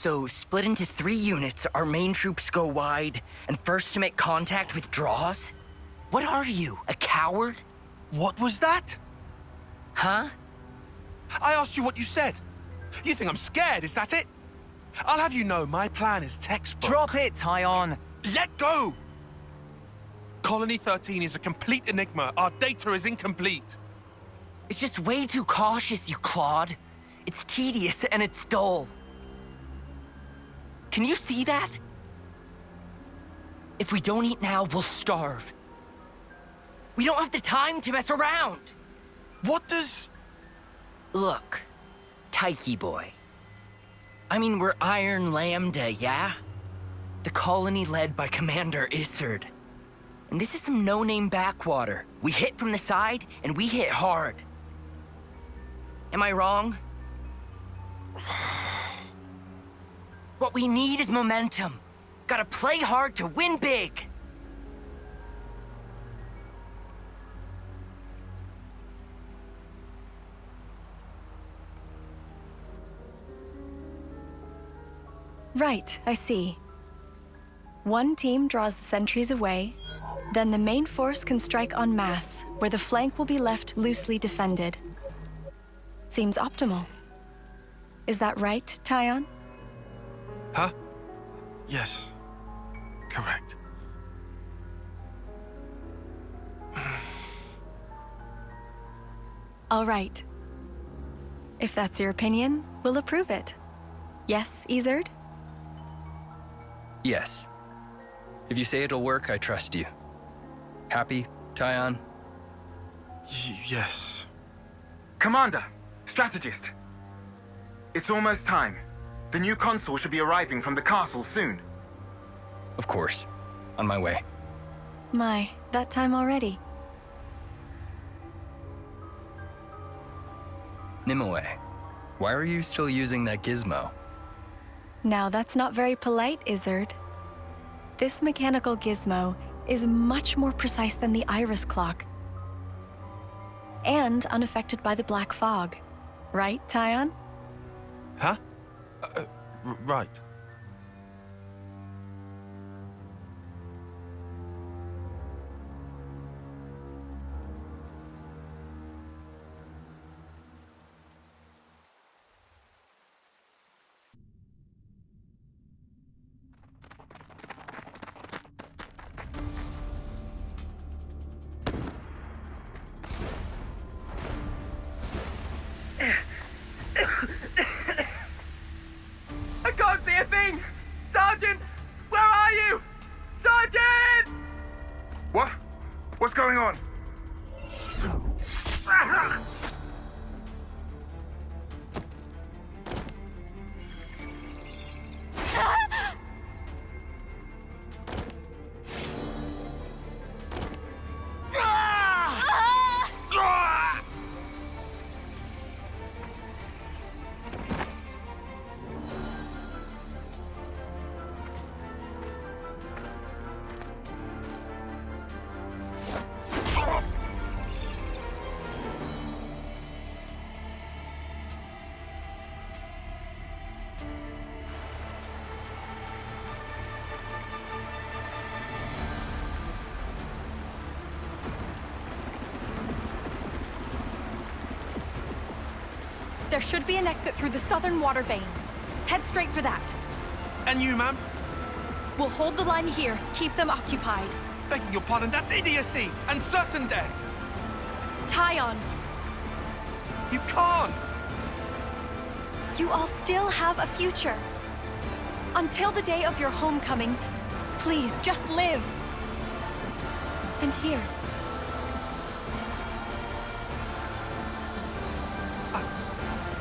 So, split into 3 units, our main troops go wide, and first to make contact withdraws? What are you, a coward? What was that? Huh? I asked you what you said. You think I'm scared, is that it? I'll have you know my plan is textbook. Drop it, Tyon! Let go! Colony 13 is a complete enigma. Our data is incomplete. It's just way too cautious, you clod. It's tedious and it's dull. Can you see that? If we don't eat now, we'll starve. We don't have the time to mess around. What does... Look, Tyche boy. I mean, we're Iron Lambda, yeah? The colony led by Commander Isard. And this is some no-name backwater. We hit from the side, and we hit hard. Am I wrong? What we need is momentum. Gotta play hard to win big. Right, I see. One team draws the sentries away, then the main force can strike en masse, where the flank will be left loosely defended. Seems optimal. Is that right, Tyon? Huh? Yes. Correct. All right. If that's your opinion, we'll approve it. Yes, Isard? Yes. If you say it'll work, I trust you. Happy, Tyon? Yes. Commander, strategist. It's almost time. The new consul should be arriving from the castle soon. Of course. On my way. My, that time already. Nimue, why are you still using that gizmo? Now that's not very polite, Isard. This mechanical gizmo is much more precise than the iris clock. And unaffected by the black fog. Right, Tyon? Huh? Right. I can't see a thing! Sergeant! Where are you? Sergeant! What? What's going on? There should be an exit through the southern water vein. Head straight for that. And you, ma'am? We'll hold the line here, keep them occupied. Begging your pardon, that's idiocy and certain death. Tyon, You can't. you all still have a future. Until the day of your homecoming, please just live. And here.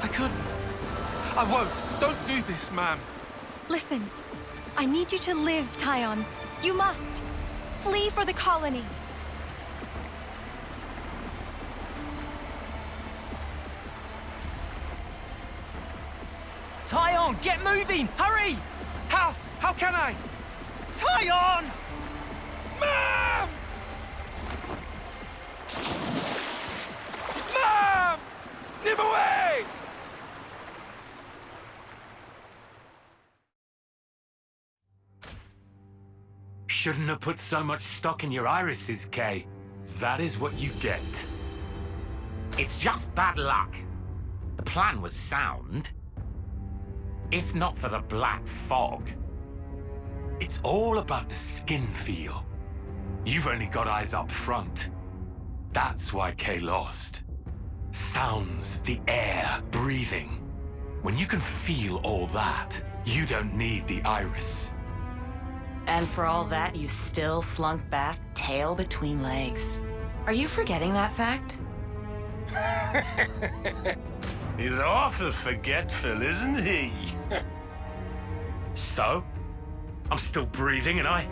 I couldn't. I won't. Don't do this, ma'am. Listen, I need you to live, Tyon. You must. Flee for the colony. Tyon, get moving! Hurry! How? How can I? Tyon! Ma'am! Nimue! shouldn't have put so much stock in your irises, Kay. That is what you get. It's just bad luck. The plan was sound. If not for the black fog. It's all about the skin feel. You've only got eyes up front. That's why Kay lost. Sounds, the air, breathing. When you can feel all that, you don't need the iris. And for all that, you still flunk back, tail between legs. Are you forgetting that fact? He's awful forgetful, isn't he? So? I'm still breathing, and I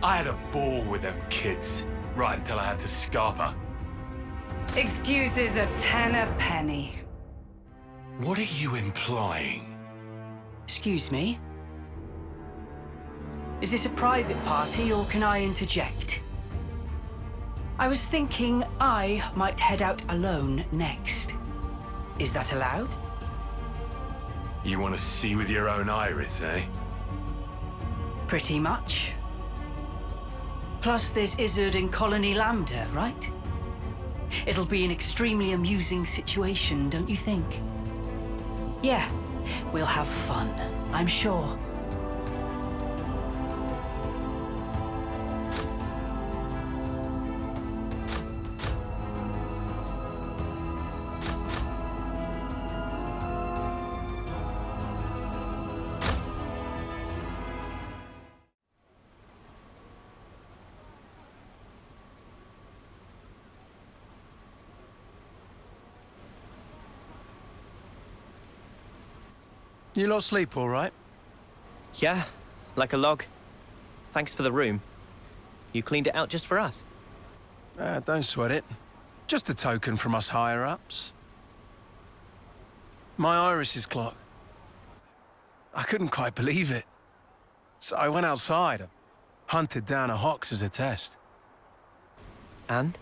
had a ball with them kids, right until I had to scarf her. Excuses a tenner penny. What are you implying? Excuse me? Is this a private party, or can I interject? I was thinking I might head out alone next. Is that allowed? You want to see with your own iris, eh? Pretty much. Plus, there's Izzard and Colony Lambda, right? It'll be an extremely amusing situation, don't you think? Yeah, we'll have fun, I'm sure. You lot sleep all right? Yeah, like a log. Thanks for the room. You cleaned it out just for us. Don't sweat it. Just a token from us higher-ups. My iris clock. I couldn't quite believe it. So I went outside and hunted down a Hox as a test. And?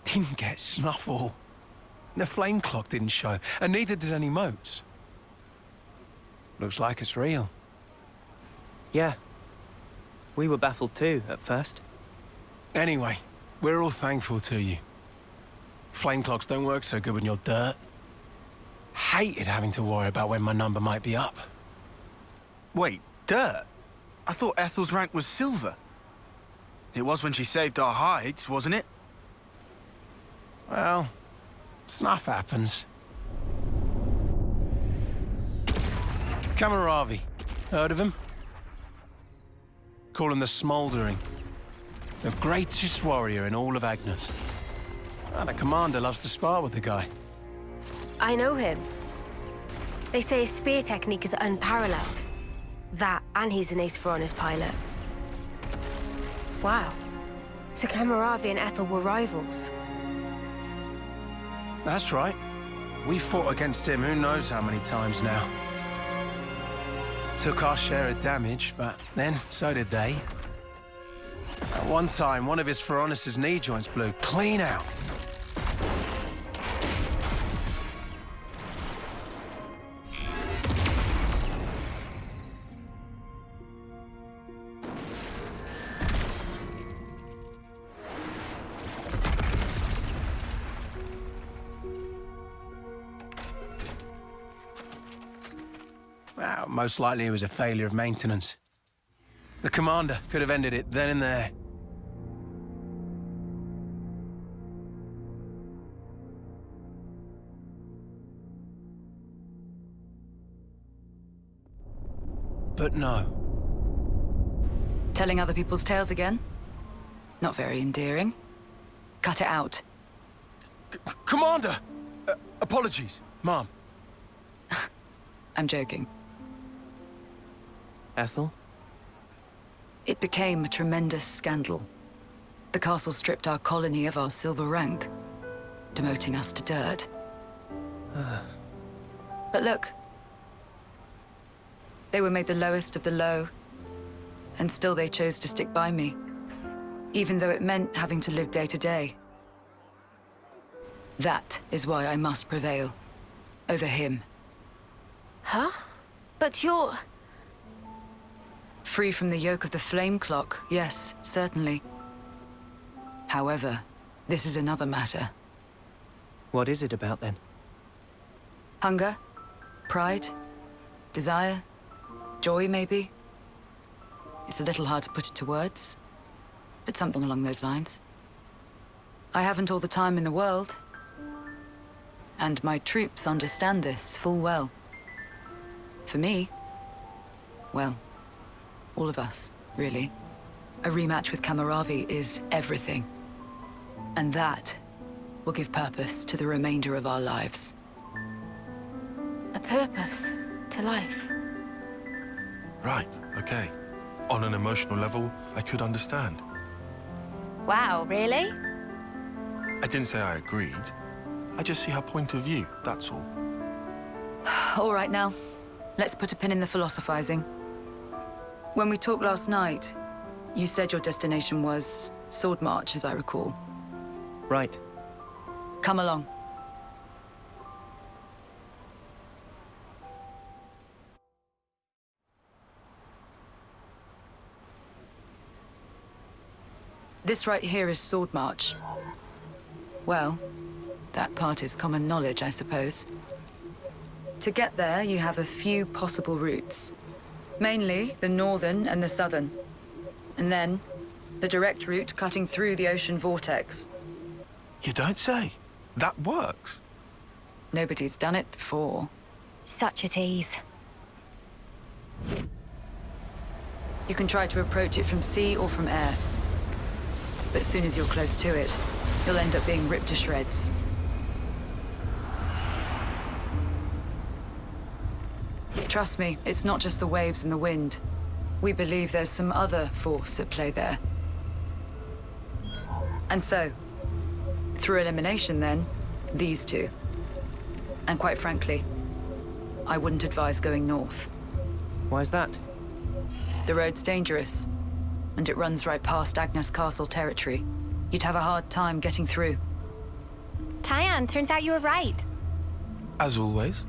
Didn't get snuffle. The flame clock didn't show, and neither did any motes. Looks like it's real. Yeah. We were baffled too, at first. Anyway, we're all thankful to you. Flame clocks don't work so good when you're dirt. Hated having to worry about when my number might be up. Wait, dirt? I thought Ethel's rank was silver. It was when she saved our hides, wasn't it? Well, stuff happens. Kamaravi. Heard of him? Call him the Smouldering. The greatest warrior in all of Agnes. And the commander loves to spar with the guy. I know him. They say his spear technique is unparalleled. That, and he's an Saffronias pilot. Wow. So Kamaravi and Ethel were rivals. That's right. We fought against him who knows how many times now. Took our share of damage, but then so did they. At one time, one of his Saffronias' knee joints blew clean out. Well, most likely it was a failure of maintenance. The commander could have ended it then and there. But no. Telling other people's tales again? Not very endearing. Cut it out. Commander! Apologies, Mom. I'm joking. Ethel? It became a tremendous scandal. The castle stripped our colony of our silver rank, demoting us to dirt. But look. They were made the lowest of the low, and still they chose to stick by me, even though it meant having to live day to day. That is why I must prevail over him. Huh? But you're... Free from the yoke of the flame clock, yes, certainly. However, this is another matter. What is it about then? Hunger? Pride? Desire? Joy, maybe? It's a little hard to put into words, but something along those lines. I haven't all the time in the world, and my troops understand this full well. For me, well, all of us, really, a rematch with Kamaravi is everything. And that will give purpose to the remainder of our lives. A purpose to life. Right, okay. On an emotional level, I could understand. Wow, really? I didn't say I agreed. I just see her point of view, that's all. All right now, let's put a pin in the philosophizing. When we talked last night, you said your destination was Sword March, as I recall. Right. Come along. This right here is Sword March. Well, that part is common knowledge, I suppose. To get there, you have a few possible routes. Mainly the northern and the southern. And then, the direct route cutting through the ocean vortex. You don't say. That works. Nobody's done it before. Such a tease. You can try to approach it from sea or from air. But as soon as you're close to it, you'll end up being ripped to shreds. Trust me, it's not just the waves and the wind. We believe there's some other force at play there. And so, through elimination then, these two. And quite frankly, I wouldn't advise going north. Why's that? The road's dangerous, and it runs right past Agnes Castle territory. You'd have a hard time getting through. Tyan, turns out you were right. As always.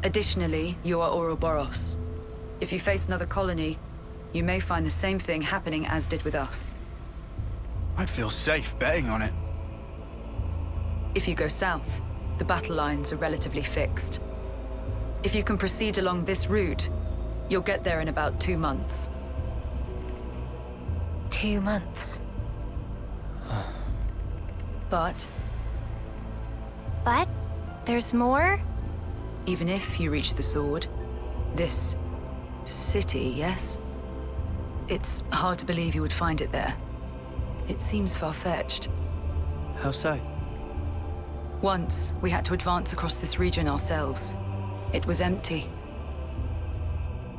Additionally, you are Ouroboros. If you face another colony, you may find the same thing happening as did with us. I'd feel safe betting on it. If you go south, the battle lines are relatively fixed. If you can proceed along this route, you'll get there in about 2 months. 2 months. But there's more? even if you reach the sword, this city, yes? It's hard to believe you would find it there. It seems far-fetched. How so? Once, we had to advance across this region ourselves. It was empty.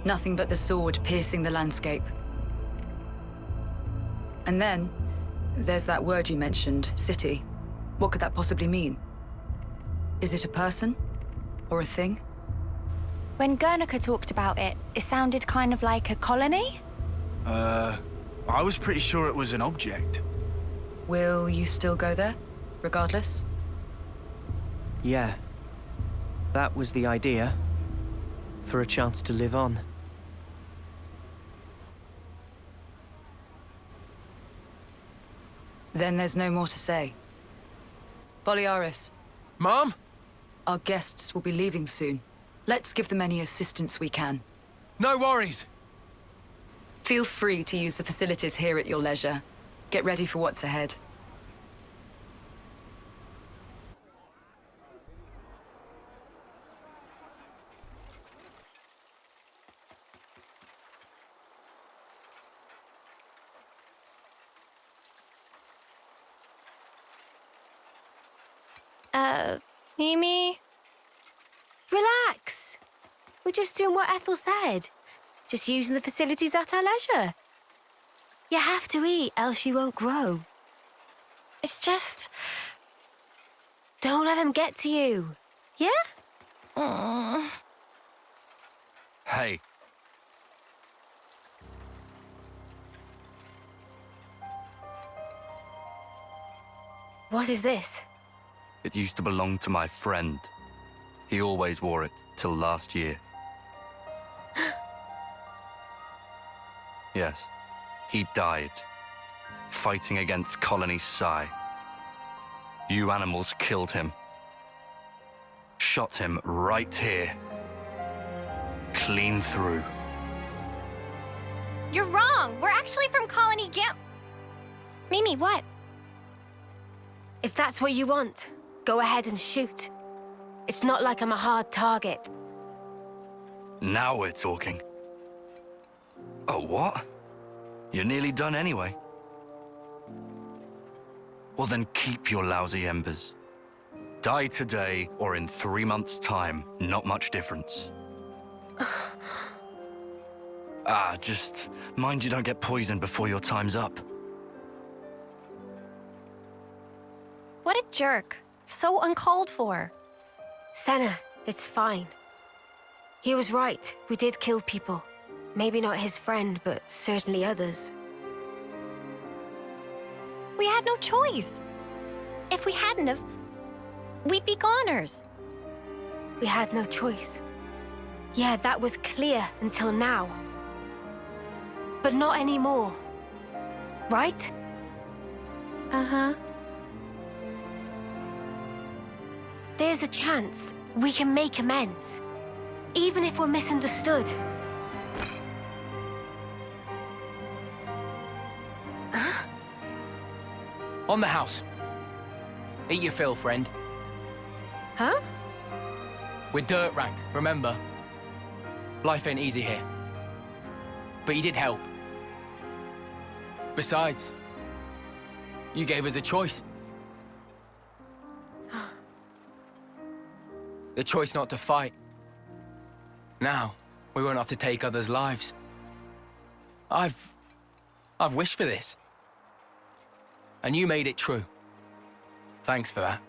Nothing but the sword piercing the landscape. And then, there's that word you mentioned, city. What could that possibly mean? Is it a person? Or a thing? When Guernica talked about it, it sounded kind of like a colony? I was pretty sure it was an object. Will you still go there, regardless? Yeah. That was the idea. For a chance to live on. Then there's no more to say. Boliaris. Mom? Our guests will be leaving soon. Let's give them any assistance we can. No worries. Feel free to use the facilities here at your leisure. Get ready for what's ahead. Mimi? Relax. We're just doing what Ethel said. Just using the facilities at our leisure. You have to eat, else you won't grow. It's just... Don't let them get to you. Yeah? Hey. What is this? It used to belong to my friend. He always wore it till last year. Yes, he died, fighting against Colony Psi. You animals killed him. Shot him right here. Clean through. You're wrong! We're actually from Colony Gam... Mimi, what? If that's what you want, go ahead and shoot. It's not like I'm a hard target. Now we're talking. Oh, what? You're nearly done anyway. Well then keep your lousy embers. Die today or in 3 months' time, not much difference. Just mind you don't get poisoned before your time's up. What a jerk. So uncalled for. Senna, it's fine. He was right. We did kill people. Maybe not his friend, but certainly others. We had no choice. If we hadn't have, we'd be goners. We had no choice. Yeah, that was clear until now. But not anymore. Right? Uh-huh. There's a chance we can make amends. Even if we're misunderstood. Huh? On the house. Eat your fill, friend. Huh? We're dirt rank, remember? Life ain't easy here. But you did help. Besides, you gave us a choice. The choice not to fight. Now, we won't have to take others' lives. I've wished for this. And you made it true. Thanks for that.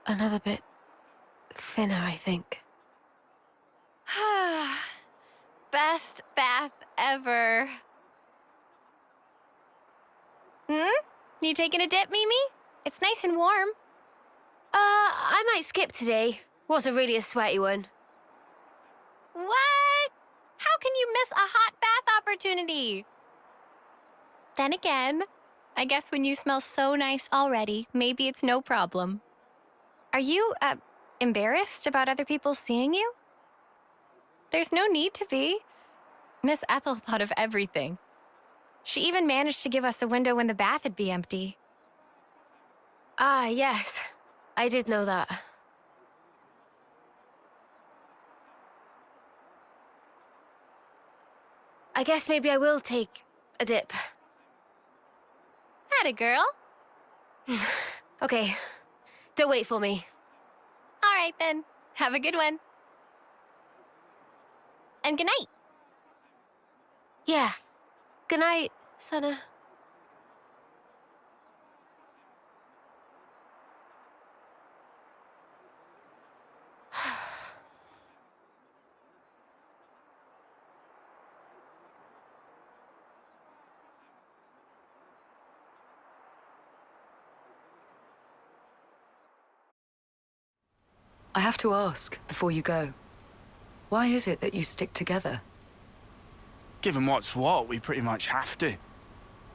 Another bit thinner, I think. Best bath ever. You taking a dip, Mimi? It's nice and warm. I might skip today. Wasn't really a sweaty one. What? How can you miss a hot bath opportunity? Then again, I guess when you smell so nice already, maybe it's no problem. Are you, embarrassed about other people seeing you? There's no need to be. Miss Ethel thought of everything. She even managed to give us a window when the bath would be empty. Ah, yes. I did know that. I guess maybe I will take a dip. Atta girl. Okay. Don't wait for me. All right, then. Have a good one. And good night. Yeah. Good night, Senna. I have to ask, before you go, why is it that you stick together? Given what's what, we pretty much have to.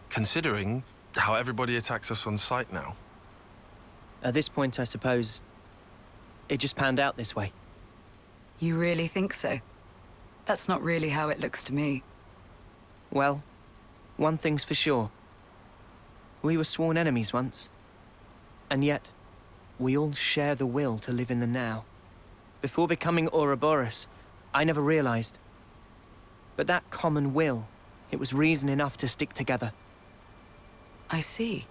Considering how everybody attacks us on sight now. At this point, I suppose, it just panned out this way. You really think so? That's not really how it looks to me. Well, one thing's for sure. We were sworn enemies once. And yet, we all share the will to live in the now. Before becoming Ouroboros, I never realized. But that common will, it was reason enough to stick together. I see.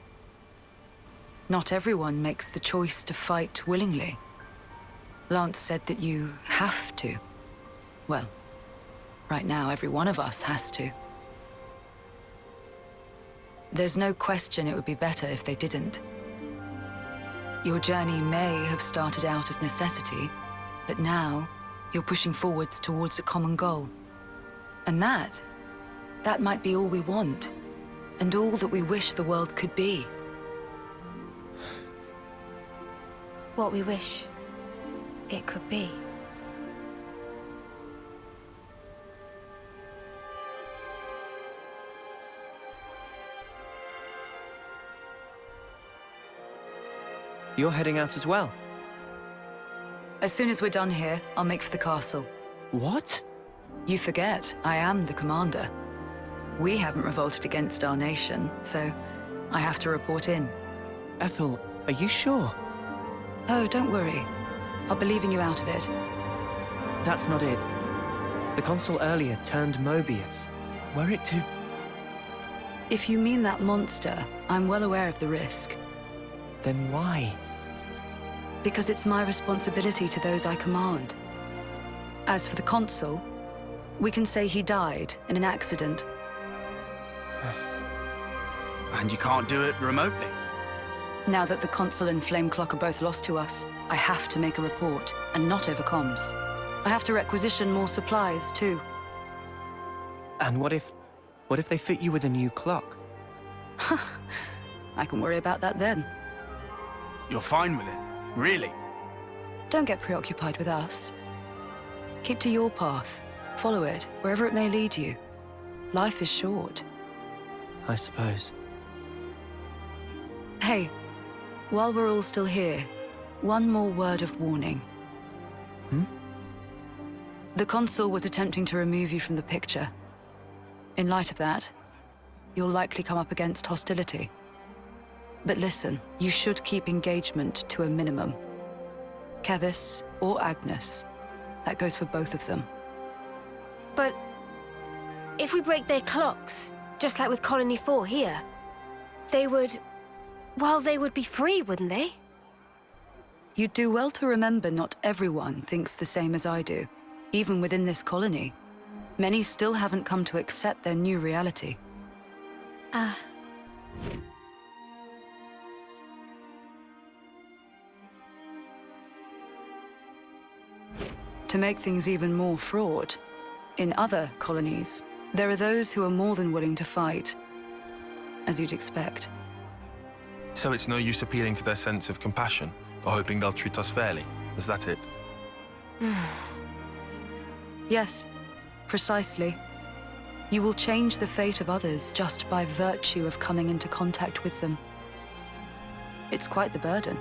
Not everyone makes the choice to fight willingly. Lance said that you have to. Well, right now every one of us has to. There's no question it would be better if they didn't. Your journey may have started out of necessity, but now you're pushing forwards towards a common goal. And that might be all we want, and all that we wish the world could be. What we wish it could be. You're heading out as well? As soon as we're done here, I'll make for the castle. What? You forget, I am the commander. We haven't revolted against our nation, so I have to report in. Ethel, are you sure? Oh, don't worry. I'll be leaving you out of it. That's not it. The consul earlier turned Mobius. Were it to... If you mean that monster, I'm well aware of the risk. Then why? Because it's my responsibility to those I command. As for the consul, we can say he died in an accident. And you can't do it remotely? Now that the consul and Flameclock are both lost to us, I have to make a report, and not over comms. I have to requisition more supplies, too. And what if they fit you with a new clock? I can worry about that then. You're fine with it? Really? Don't get preoccupied with us. Keep to your path. Follow it, wherever it may lead you. Life is short. I suppose. Hey, while we're all still here, one more word of warning. The consul was attempting to remove you from the picture. In light of that, you'll likely come up against hostility. But listen, you should keep engagement to a minimum. Kevis or Agnes, that goes for both of them. But if we break their clocks, just like with Colony 4 here, they would... well, they would be free, wouldn't they? You'd do well to remember not everyone thinks the same as I do. Even within this colony, many still haven't come to accept their new reality. To make things even more fraught, in other colonies, there are those who are more than willing to fight, as you'd expect. So it's no use appealing to their sense of compassion, or hoping they'll treat us fairly. Is that it? Yes, precisely. You will change the fate of others just by virtue of coming into contact with them. It's quite the burden.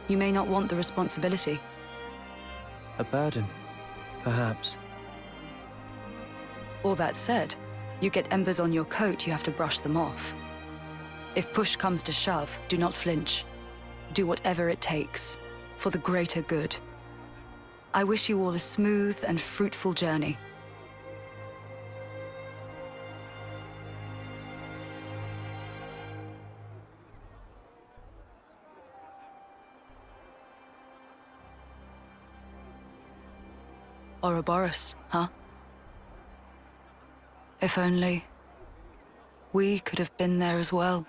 You may not want the responsibility. A burden, perhaps. All that said, you get embers on your coat, you have to brush them off. If push comes to shove, do not flinch. Do whatever it takes, for the greater good. I wish you all a smooth and fruitful journey. Ouroboros, huh? If only we could have been there as well.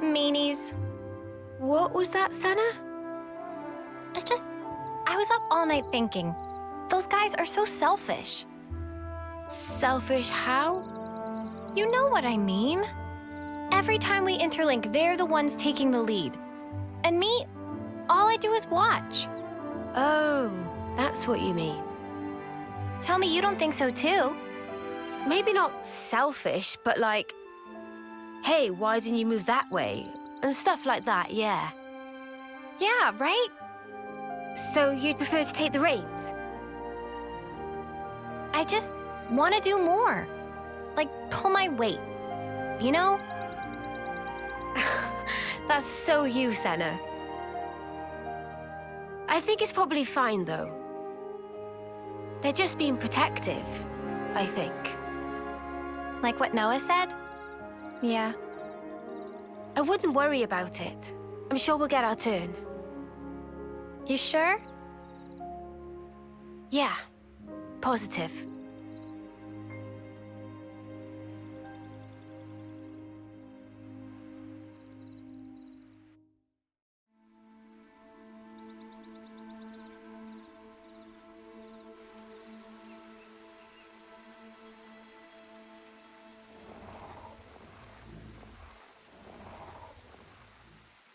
Meanies. What was that, Senna? It's just, I was up all night thinking. Those guys are so selfish. Selfish how? You know what I mean. Every time we interlink, they're the ones taking the lead. And me, all I do is watch. Oh, that's what you mean. Tell me you don't think so too. Maybe not selfish, but like, hey, why didn't you move that way? And stuff like that, yeah. Yeah, right? So you'd prefer to take the reins? I just want to do more. Like, pull my weight. You know? That's so you, Senna. I think it's probably fine, though. They're just being protective, I think. Like what Noah said? Yeah. I wouldn't worry about it. I'm sure we'll get our turn. You sure? Yeah. Positive.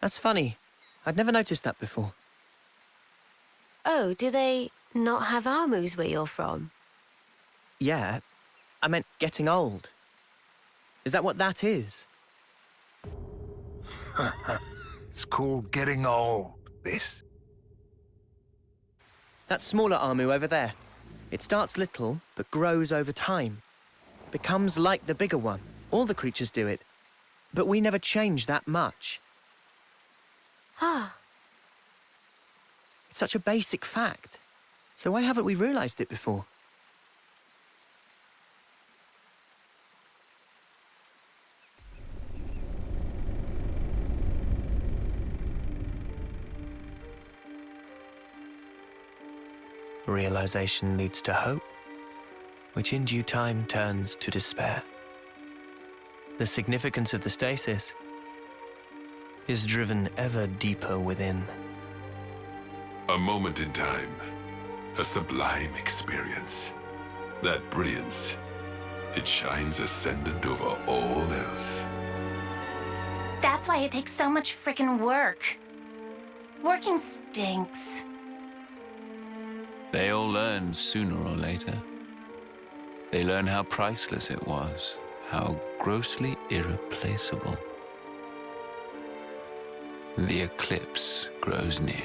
That's funny. I'd never noticed that before. Oh, do they not have armors where you're from? Yeah, I meant getting old. Is that what that is? It's called getting old, this. That smaller Armu over there. It starts little, but grows over time. Becomes like the bigger one. All the creatures do it. But we never change that much. Ah. It's such a basic fact. So why haven't we realized it before? Realization leads to hope, which in due time turns to despair. The significance of the stasis is driven ever deeper within. A moment in time, a sublime experience. That brilliance, it shines ascendant over all else. That's why it takes so much frickin' work. Working stinks. They all learn sooner or later. They learn how priceless it was, how grossly irreplaceable. The eclipse grows near.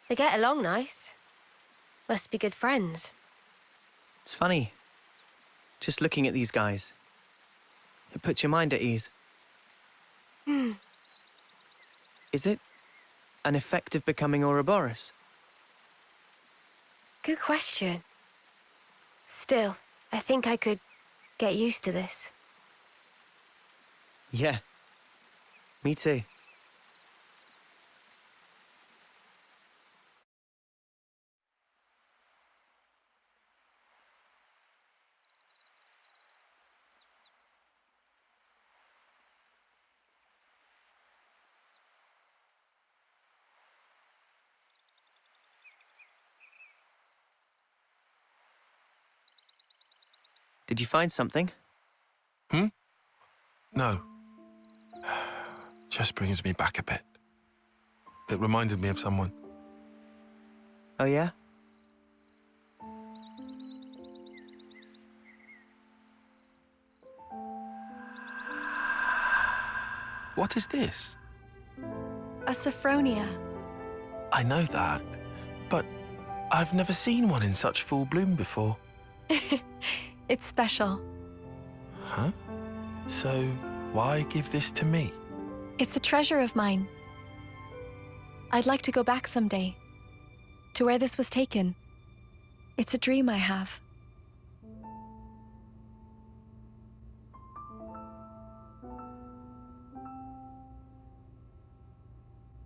They get along nice. Must be good friends. It's funny. Just looking at these guys. It puts your mind at ease. Hmm. Is it an effect of becoming Ouroboros? Good question. Still, I think I could get used to this. Yeah. Me too. Did you find something? No. Just brings me back a bit. It reminded me of someone. Oh, yeah? What is this? A Saffronia. I know that, but I've never seen one in such full bloom before. It's special. Huh? So, why give this to me? It's a treasure of mine. I'd like to go back someday, to where this was taken. It's a dream I have.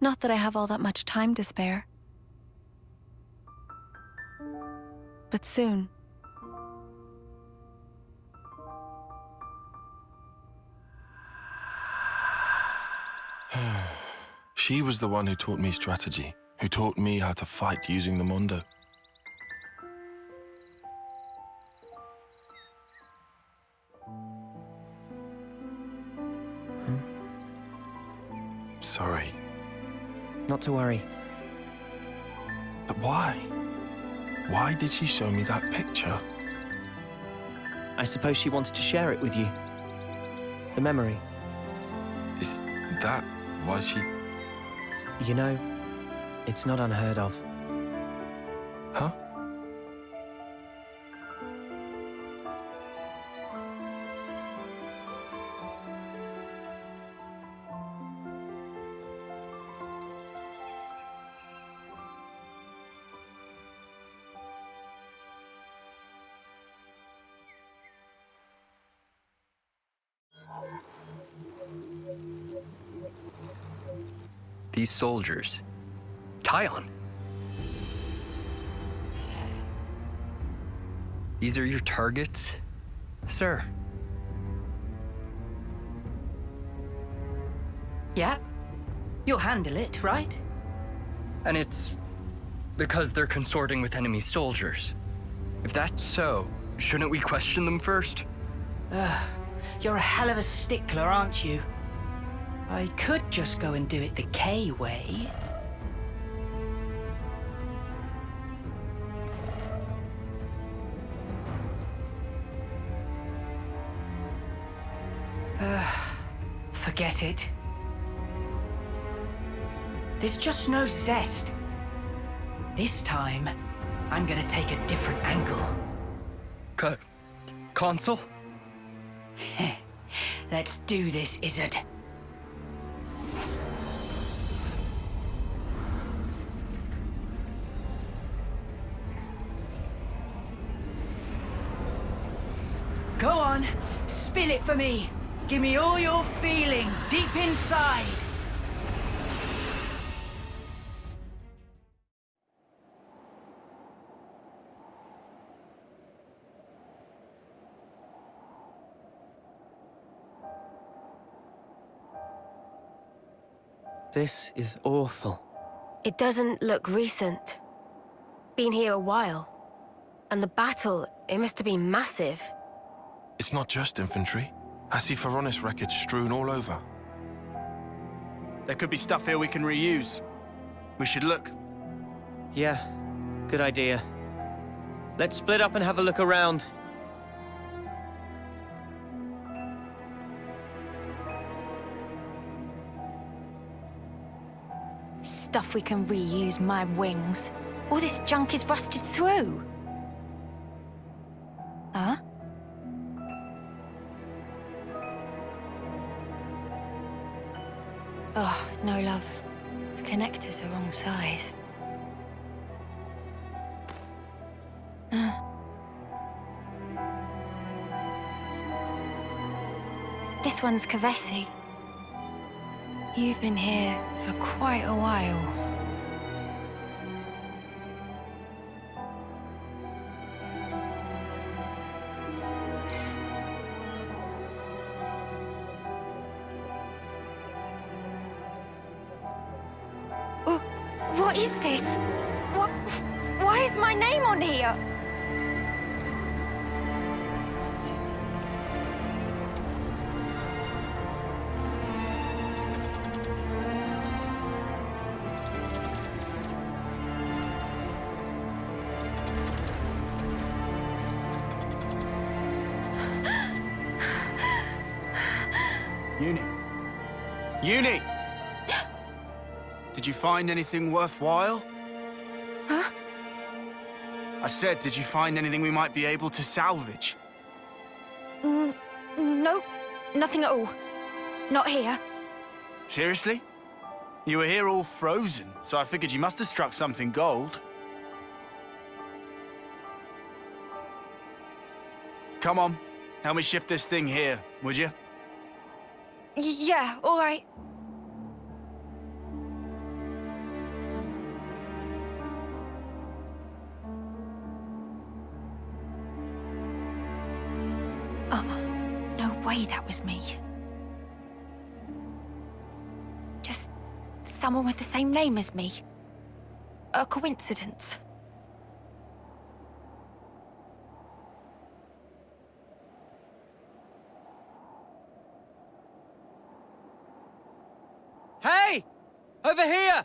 Not that I have all that much time to spare. But soon. She was the one who taught me strategy, who taught me how to fight using the Mondo. Sorry. Not to worry. But why? Why did she show me that picture? I suppose she wanted to share it with you. The memory. Is that why she... You know, it's not unheard of. Huh? These soldiers. Tyon. These are your targets, sir? Yeah? You'll handle it, right? And it's because they're consorting with enemy soldiers. If that's so, shouldn't we question them first? You're a hell of a stickler, aren't you? I could just go and do it the K way. Forget it. There's just no zest. This time, I'm gonna take a different angle. Consul? Let's do this, Izzard. Go on, spill it for me. Give me all your feeling deep inside. This is awful. It doesn't look recent. Been here a while. And the battle, it must have been massive. It's not just infantry. I see Saffronias wreckage strewn all over. There could be stuff here we can reuse. We should look. Yeah, good idea. Let's split up and have a look around. Stuff we can reuse, my wings. All this junk is rusted through. Huh? Oh, no, love. The connector's the wrong size. This one's Kavesi. You've been here for quite a while. What is this? Why is my name on here? Uni! Did you find anything worthwhile? Huh? I said, did you find anything we might be able to salvage? No, nothing at all. Not here. Seriously? You were here all frozen, so I figured you must have struck something gold. Come on, help me shift this thing here, would you? Yeah, all right. No way that was me. Just someone with the same name as me. A coincidence. Hey! Over here!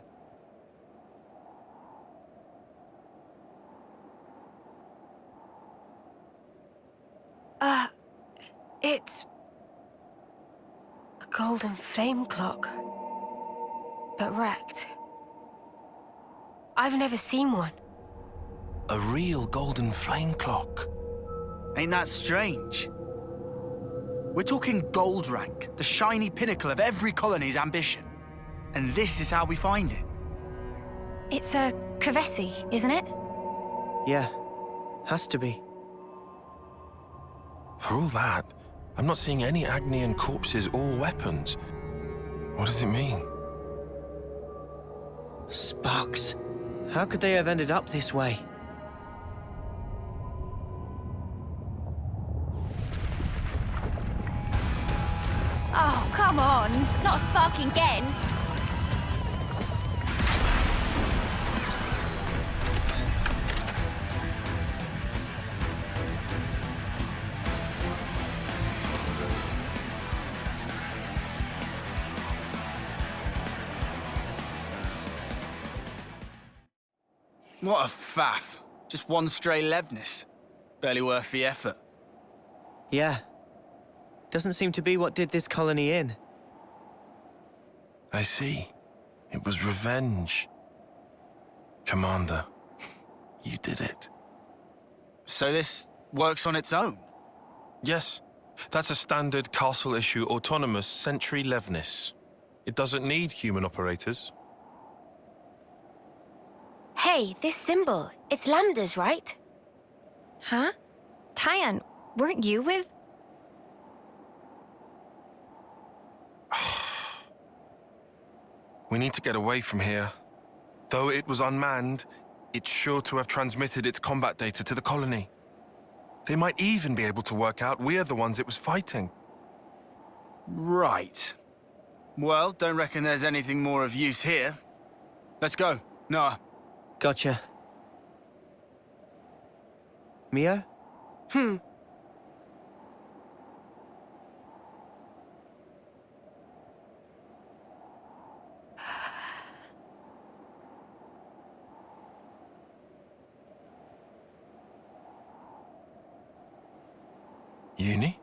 It's a golden flame clock, but wrecked. I've never seen one. A real golden flame clock. Ain't that strange? We're talking gold rank, the shiny pinnacle of every colony's ambition. And this is how we find it. It's a Kavesi, isn't it? Yeah, has to be. For all that, I'm not seeing any Agnian corpses or weapons. What does it mean? Sparks. How could they have ended up this way? Oh, come on. Not sparking again. What a faff. Just one stray Levnis. Barely worth the effort. Yeah. Doesn't seem to be what did this colony in. I see. It was revenge. Commander, you did it. So this works on its own? Yes. That's a standard castle-issue autonomous Sentry Levnis. It doesn't need human operators. Hey, this symbol. It's Lambda's, right? Huh? Tyan, weren't you with... We need to get away from here. Though it was unmanned, it's sure to have transmitted its combat data to the colony. They might even be able to work out we're the ones it was fighting. Right. Well, don't reckon there's anything more of use here. Let's go. Noah. Gotcha. Mia? Uni?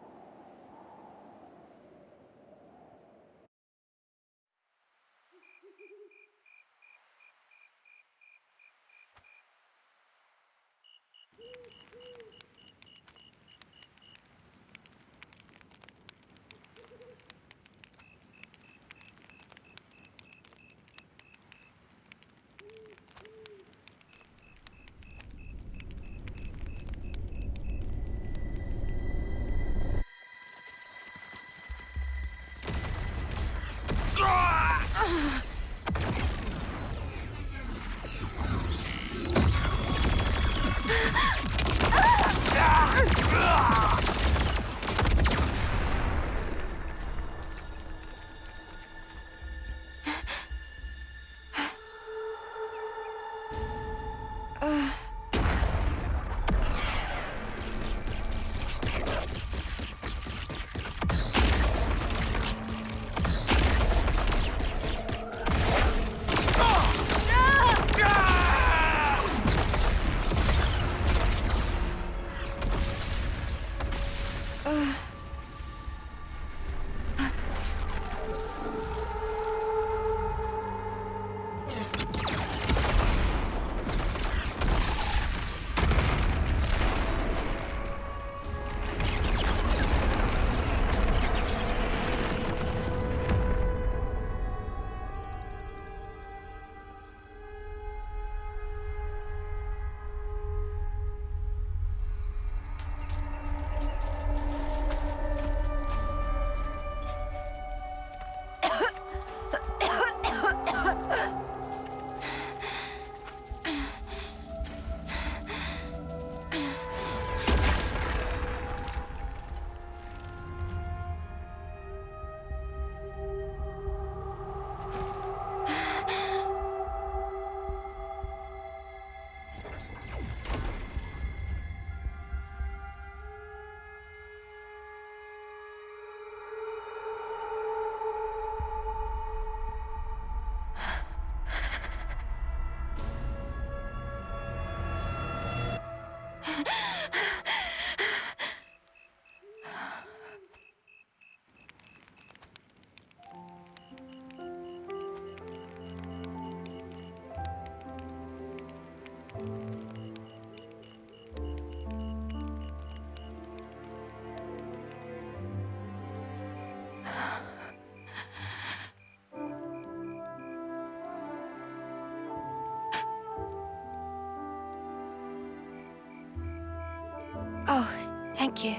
Thank you.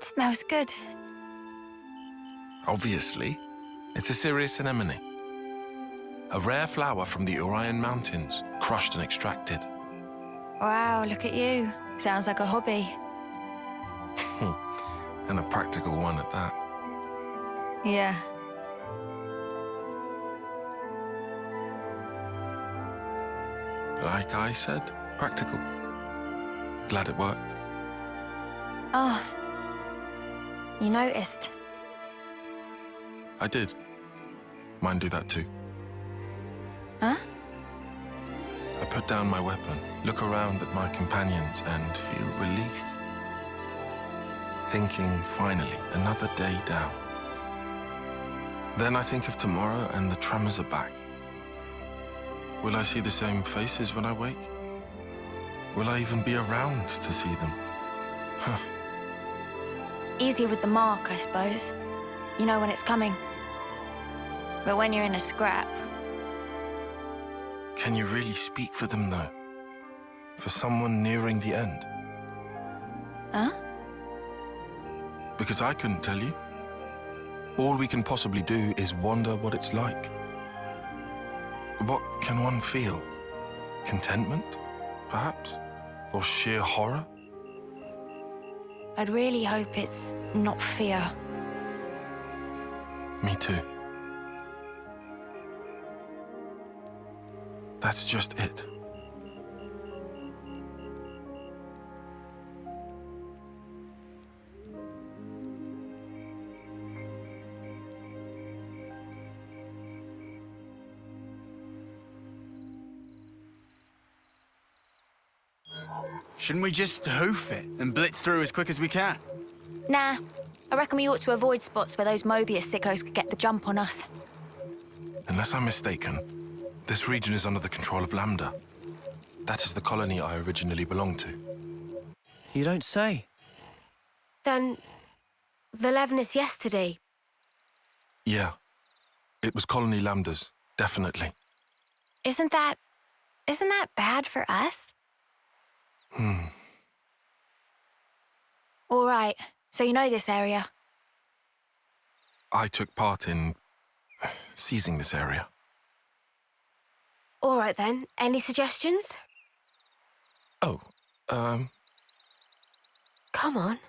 Smells good. Obviously, it's a serious anemone. A rare flower from the Orion Mountains, crushed and extracted. Wow, look at you. Sounds like a hobby. And a practical one at that. Yeah. Like I said, practical. Glad it worked. Oh. You noticed. I did. Mine do that too. Huh? I put down my weapon, look around at my companions, and feel relief. Thinking, finally, another day down. Then I think of tomorrow and the tremors are back. Will I see the same faces when I wake? Will I even be around to see them? Huh. Easier with the mark, I suppose. You know when it's coming. But when you're in a scrap... Can you really speak for them, though? For someone nearing the end? Huh? Because I couldn't tell you. All we can possibly do is wonder what it's like. What can one feel? Contentment, perhaps? Or sheer horror? I'd really hope it's not fear. Me too. That's just it. Shouldn't we just hoof it and blitz through as quick as we can? Nah. I reckon we ought to avoid spots where those Mobius sickos could get the jump on us. Unless I'm mistaken, this region is under the control of Lambda. That is the colony I originally belonged to. You don't say. Then... the Levinus yesterday. Yeah. It was Colony Lambda's, definitely. Isn't that bad for us? All right, so you know this area. I took part in seizing this area. All right then, any suggestions? Oh, Come on.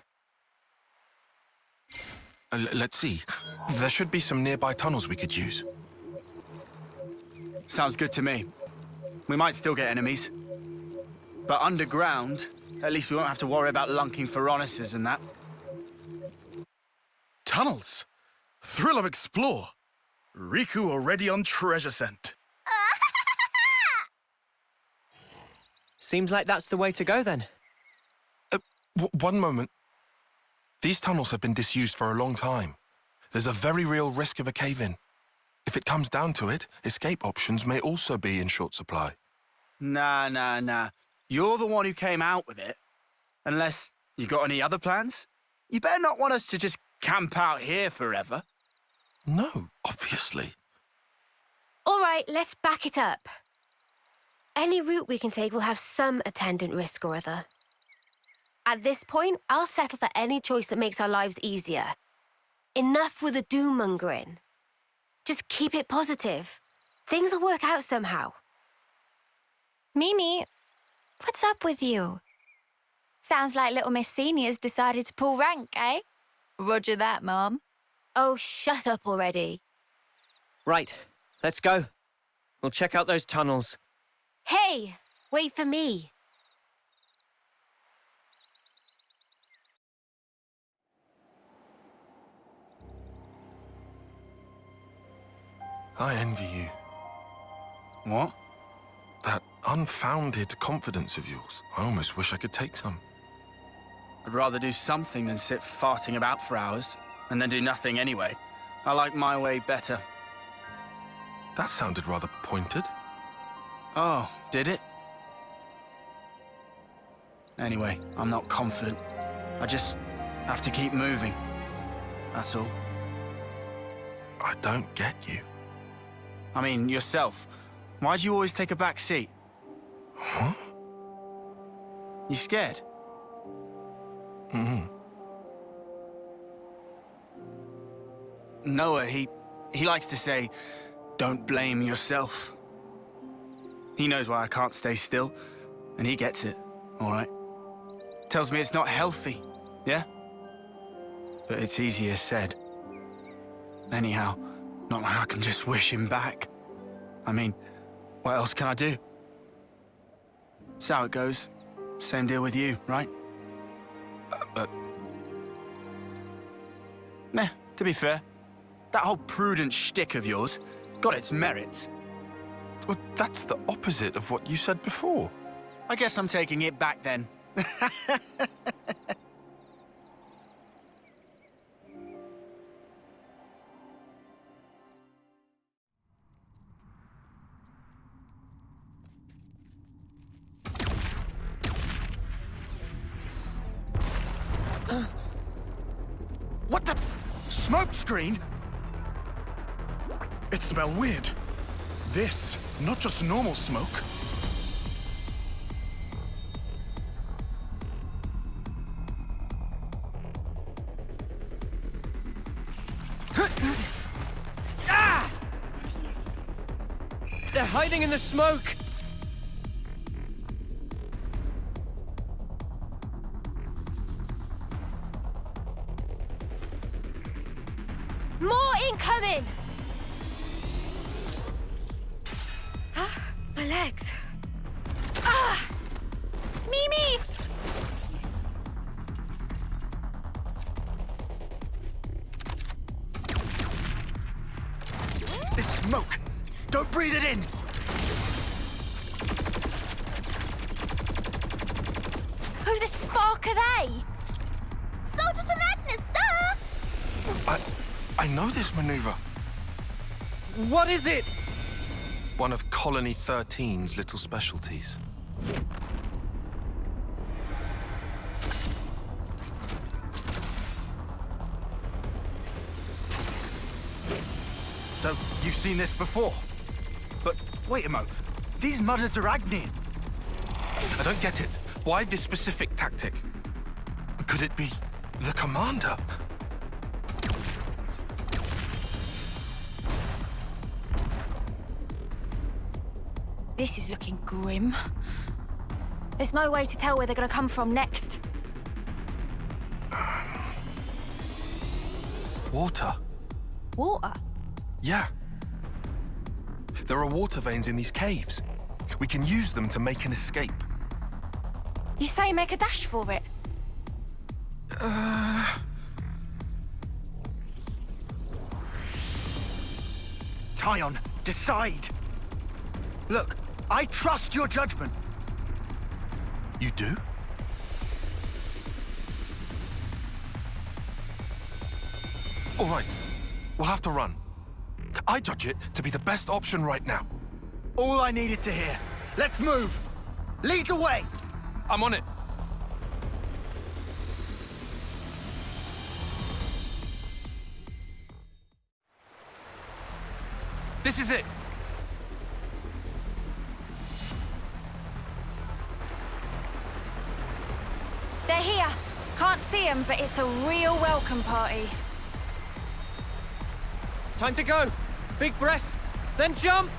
Let's see. There should be some nearby tunnels we could use. Sounds good to me. We might still get enemies. But underground, at least we won't have to worry about lunking Saffronias and that. Tunnels. Thrill of explore. Riku already on treasure scent. Seems like that's the way to go, then. One moment. These tunnels have been disused for a long time. There's a very real risk of a cave-in. If it comes down to it, escape options may also be in short supply. Nah. You're the one who came out with it. Unless you got any other plans? You better not want us to just camp out here forever. No, obviously. All right, let's back it up. Any route we can take will have some attendant risk or other. At this point, I'll settle for any choice that makes our lives easier. Enough with the doom-mongering. Just keep it positive. Things will work out somehow. Mimi, what's up with you? Sounds like little Miss Senior's decided to pull rank, eh? Roger that, Mom. Oh, shut up already. Right, let's go. We'll check out those tunnels. Hey, wait for me. I envy you. What? That unfounded confidence of yours. I almost wish I could take some. I'd rather do something than sit farting about for hours, and then do nothing anyway. I like my way better. That sounded rather pointed. Oh, did it? Anyway, I'm not confident. I just have to keep moving. That's all. I don't get you. I mean, yourself. Why do you always take a back seat? Huh? You scared? Noah, he likes to say, don't blame yourself. He knows why I can't stay still, and he gets it, all right? Tells me it's not healthy, yeah? But it's easier said. Anyhow, not like I can just wish him back. I mean, what else can I do? That's how it goes. Same deal with you, right? Nah, to be fair, that whole prudent shtick of yours got its merits. Well, that's the opposite of what you said before. I guess I'm taking it back then. What the? Smoke screen? It smells weird. This, not just normal smoke. Ah! They're hiding in the smoke! More incoming! My legs. Ah! Mimi! This smoke! Don't breathe it in! Who the spark are they? Soldiers from Agnes, duh! I know this maneuver. What is it? One of Colony 13's little specialties. So, you've seen this before? But wait a moment. These mudders are Agnian. I don't get it. Why this specific tactic? Could it be the commander? This is looking grim. There's no way to tell where they're gonna come from next. Water. Water? Yeah. There are water veins in these caves. We can use them to make an escape. You say make a dash for it? Tyon, decide! Look, I trust your judgment. You do? All right, we'll have to run. I judge it to be the best option right now. All I needed to hear. Let's move. Lead the way. I'm on it. This is it. They're here. Can't see them, but it's a real welcome party. Time to go. Big breath, then jump!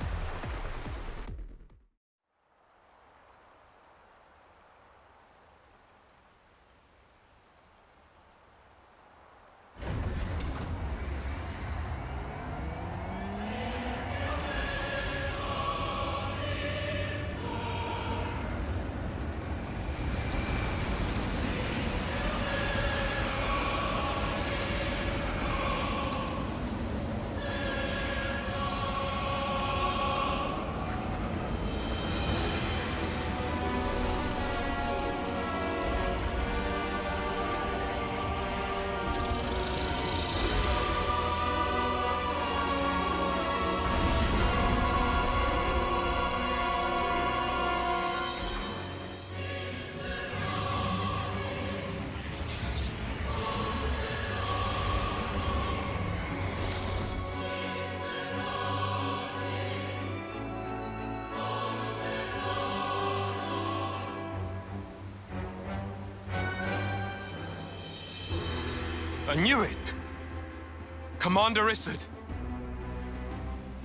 I knew it! Commander Isard.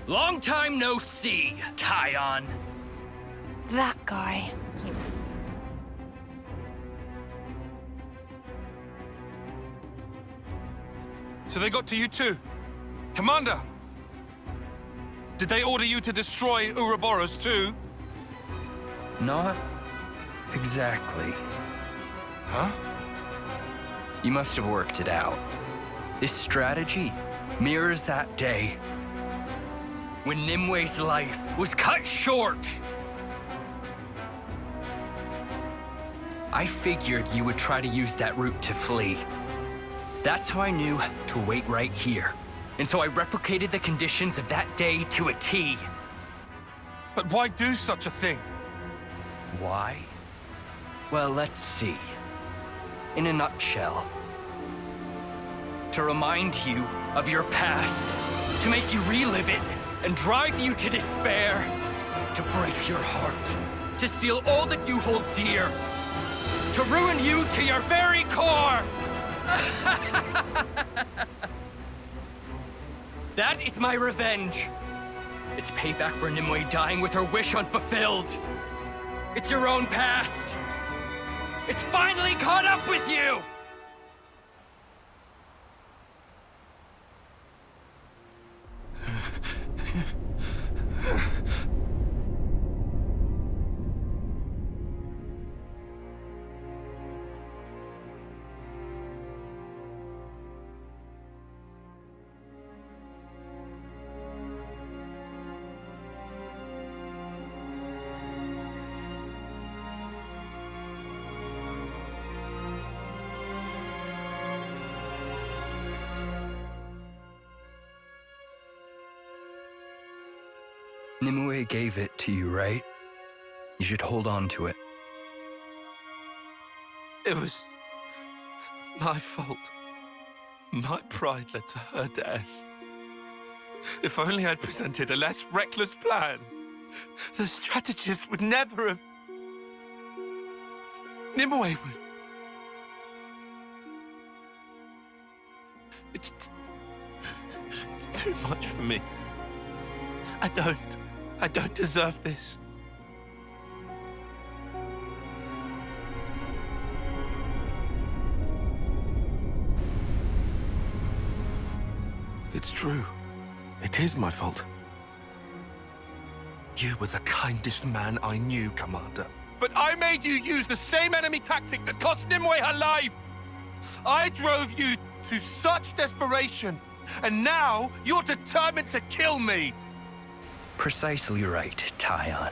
Long time no see, Tyon. That guy. So they got to you too? Commander! Did they order you to destroy Ouroboros too? Not exactly. Huh? You must have worked it out. This strategy mirrors that day when Nimwe's life was cut short. I figured you would try to use that route to flee. That's how I knew to wait right here. And so I replicated the conditions of that day to a T. But why do such a thing? Why? Well, let's see. In a nutshell. To remind you of your past. To make you relive it and drive you to despair. To break your heart. To steal all that you hold dear. To ruin you to your very core! That is my revenge. It's payback for Nimue dying with her wish unfulfilled. It's your own past. It's finally caught up with you! Nimue gave it to you, right? You should hold on to it. It was my fault. My pride led to her death. If only I'd presented a less reckless plan, the strategist would never have... Nimue would... It's too much for me. I don't deserve this. It's true. It is my fault. You were the kindest man I knew, Commander. But I made you use the same enemy tactic that cost Nimue her life! I drove you to such desperation, and now you're determined to kill me! Precisely right, Tyon.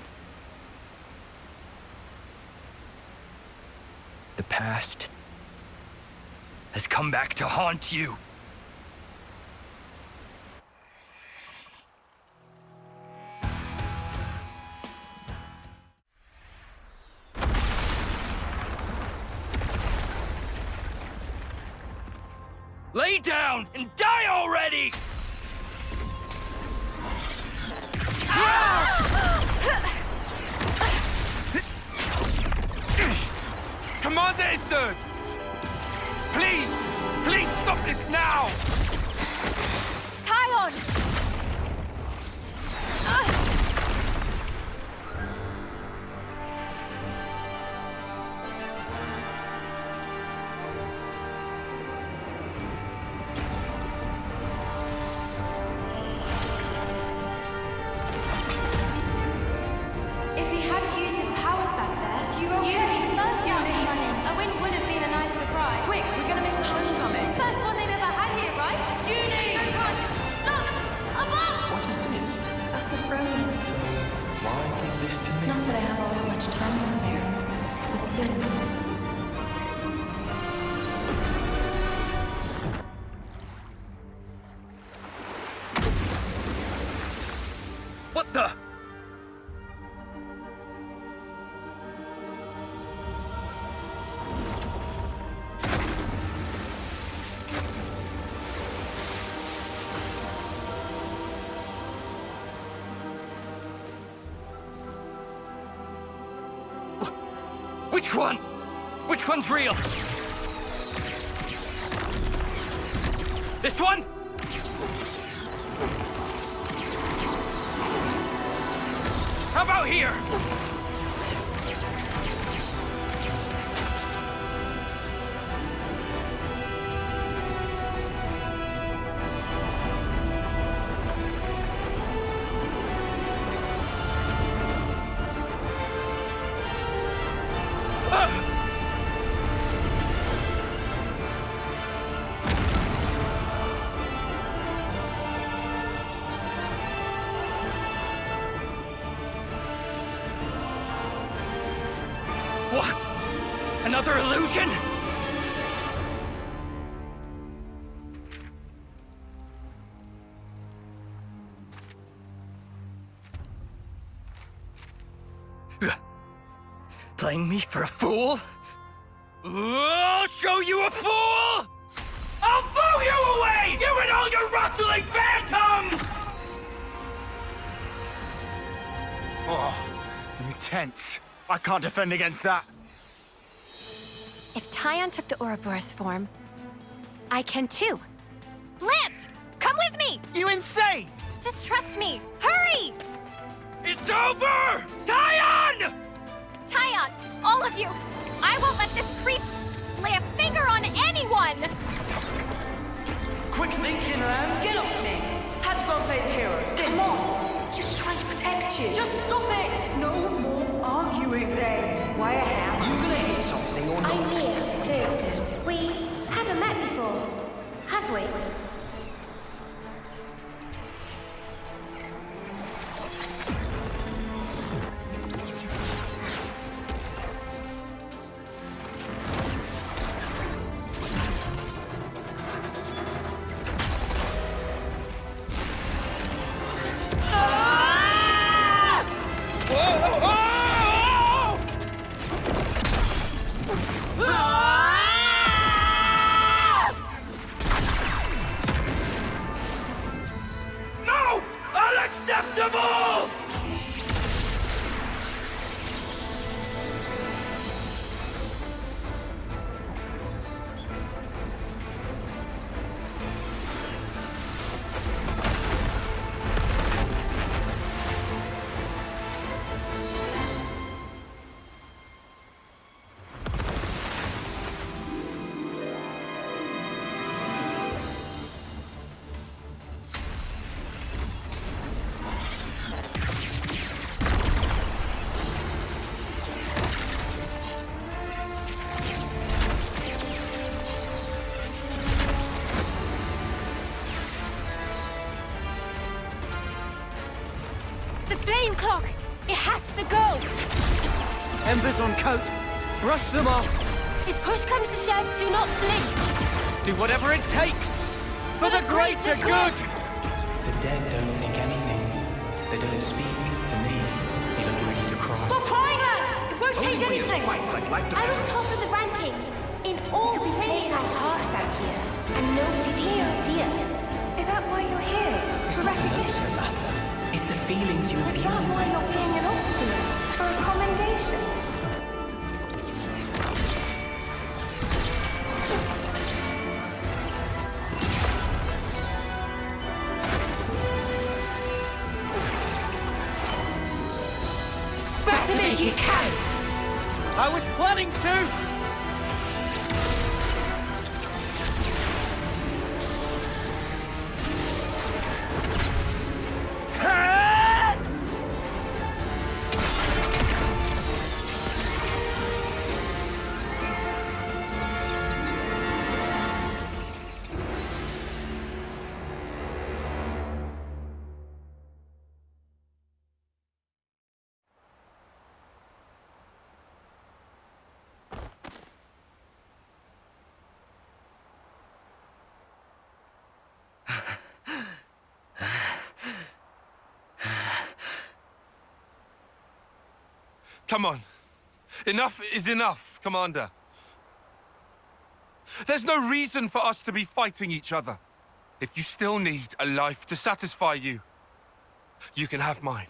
The past has come back to haunt you. Lay down and die already! Commander Isard! Please stop this now! Tyon! If he hadn't used his powers back there, you'd be first out and running. A win would have been a nice surprise. Quick, we're gonna miss the homecoming. First one they've ever had here, right? Uni! No time! Look! Above! What is this? That's Saffronias. Why give this to me? Not that I have all that much time to spare, but soon. What the? Which one? Which one's real? This one? How about here? What? Another illusion? Playing me for a fool? I'll show you a fool! I'll blow you away! You and all your rustling phantoms! Oh, intense. I can't defend against that. If Taion took the Ouroboros form, I can too. Lance, come with me! You insane! Just trust me. Hurry! It's over! Taion! Taion, all of you, I won't let this creep lay a finger on anyone! Quick thinking, Lance. Get off me. Had to go and play the hero. Come on. He was trying to protect you. Just stop it. No more arguing. Zane, why a hammer? You gonna hit something or not? I'm here, 30. We haven't met before, have we? No! Unacceptable! The flame clock! It has to go! Embers on coat. Brush them off. If push comes to shove, do not blink! Do whatever it takes. For the greater good! The dead don't think anything. They don't speak to me. They don't drink to cry. Stop crying, lads! It won't change anything! I was top of the rankings in all the training hearts out here, and nobody did see us. Is that why you're here? It's For not the looks recognition? that matter. It's the feelings you Is feel. that why you're being an officer? For a commendation? Back to me, you can't! I was planning to! Come on. Enough is enough, Commander. There's no reason for us to be fighting each other. If you still need a life to satisfy you, you can have mine.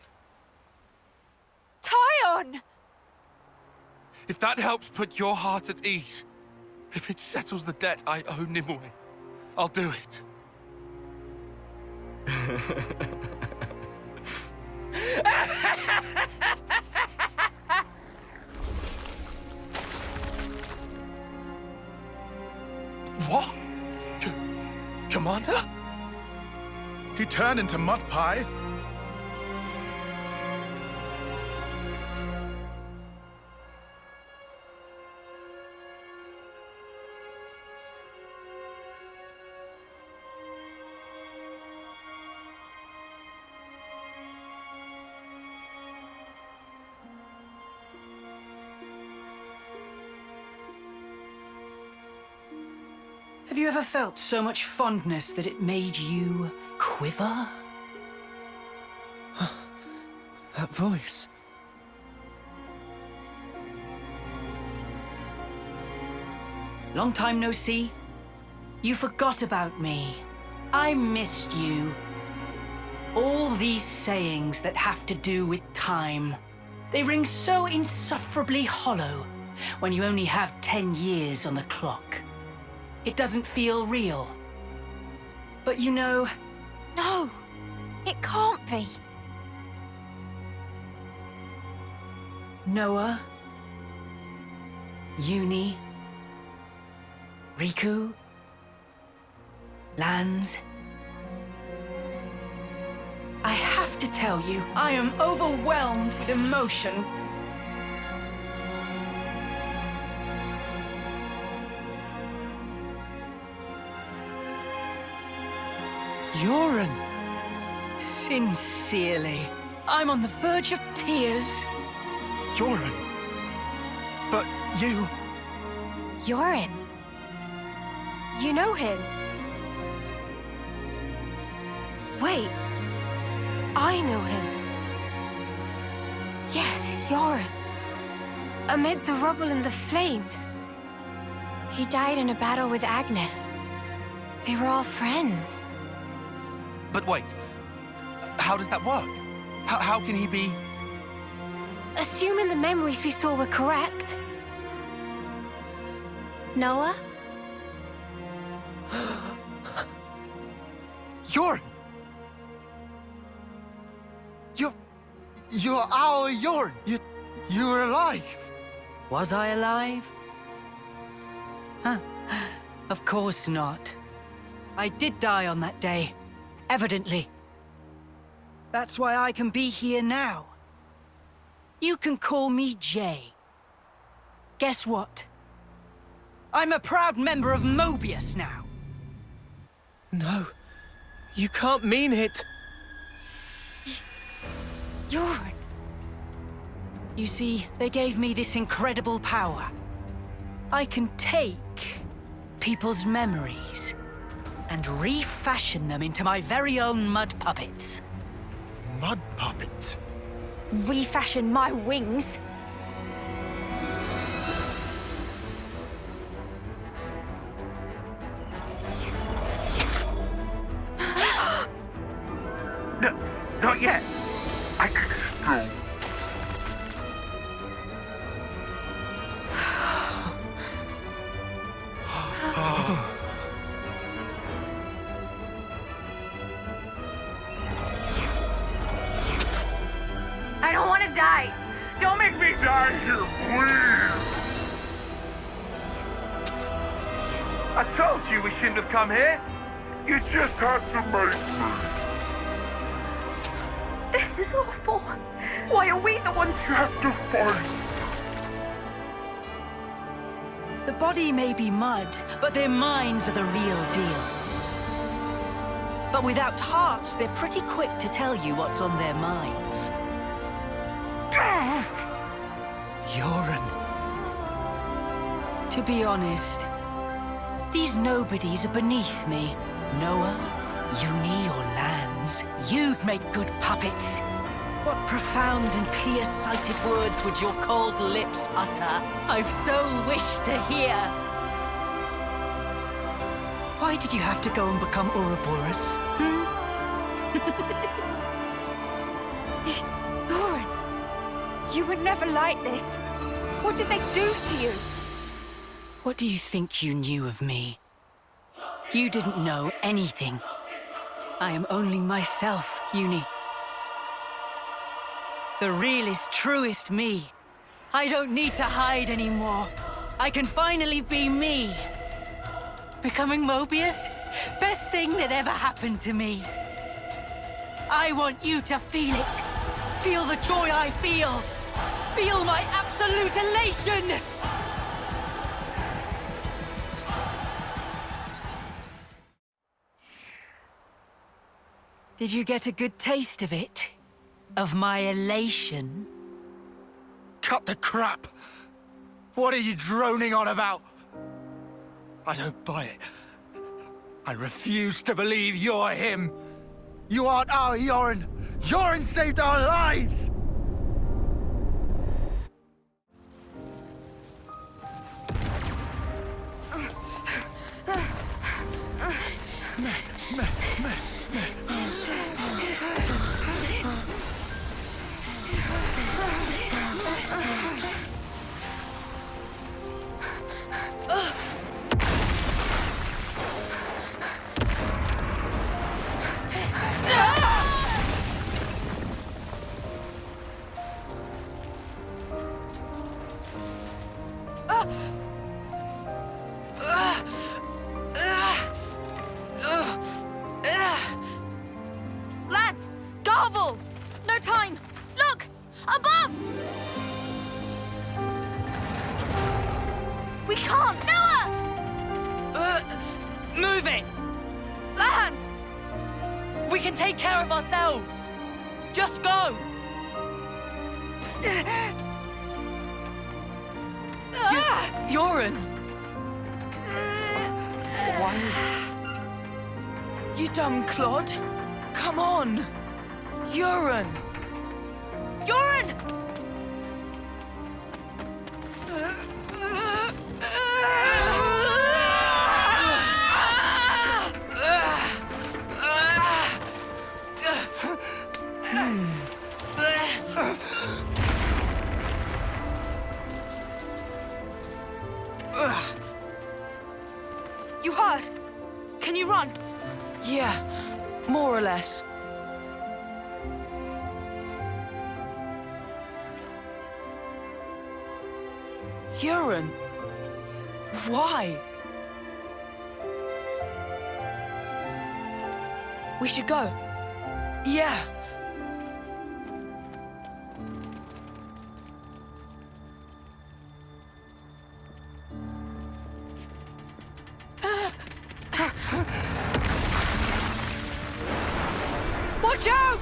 Taion! If that helps put your heart at ease, if it settles the debt I owe Nimue, I'll do it. What? Commander? He turned into mud pie? Have you ever felt so much fondness that it made you quiver? That voice. Long time no see? You forgot about me. I missed you. All these sayings that have to do with time, they ring so insufferably hollow when you only have 10 years on the clock. It doesn't feel real. But you know... No! It can't be! Noah, Uni, Riku, Lanz. I have to tell you, I am overwhelmed with emotion. Yoren! Sincerely, I'm on the verge of tears. Yoren? But you... Yoren? You know him? Wait. I know him. Yes, Yoren. Amid the rubble and the flames. He died in a battle with Agnes. They were all friends. But wait, how does that work? How can he be... Assuming the memories we saw were correct. Noah? Yoren! You're our Yoren! You were alive! Was I alive? Huh. Of course not. I did die on that day. Evidently. That's why I can be here now. You can call me Jay. Guess what? I'm a proud member of Mobius now. No, you can't mean it. Yoren. You see, they gave me this incredible power. I can take people's memories and refashion them into my very own mud puppets. Mud puppets? Refashion my wings? No, not yet. I can still... I don't want to die. Don't make me Die here, please! I told you we shouldn't have come here. You just had to make me. This is awful. Why are we the ones You have to fight. The body may be mud, but their minds are the real deal. But without hearts, they're pretty quick to tell you what's on their minds. Yoren. To be honest, these nobodies are beneath me. Noah, Uni, or Lanz. You'd make good puppets. What profound and clear-sighted words would your cold lips utter? I've so wished to hear. Why did you have to go and become Ouroboros? Yoren, you were never like this. What did they do to you? What do you think you knew of me? You didn't know anything. I am only myself, Uni. The realest, truest me. I don't need to hide anymore. I can finally be me. Becoming Mobius? Best thing that ever happened to me. I want you to feel it. Feel the joy I feel. Feel my absolute elation! Did you get a good taste of it? Of my elation? Cut the crap! What are you droning on about? I don't buy it. I refuse to believe you're him. You aren't our Yoren. Yoren saved our lives! Lads! Garble! No time! Look! Above! We can't! Noah! Move it! Lads! We can take care of ourselves! Just go! Yoren! You dumb clod! Come on! Yoren! Yoren! You hurt? Can you run? Yeah, more or less. Yoren, why? We should go. Yeah. Watch out!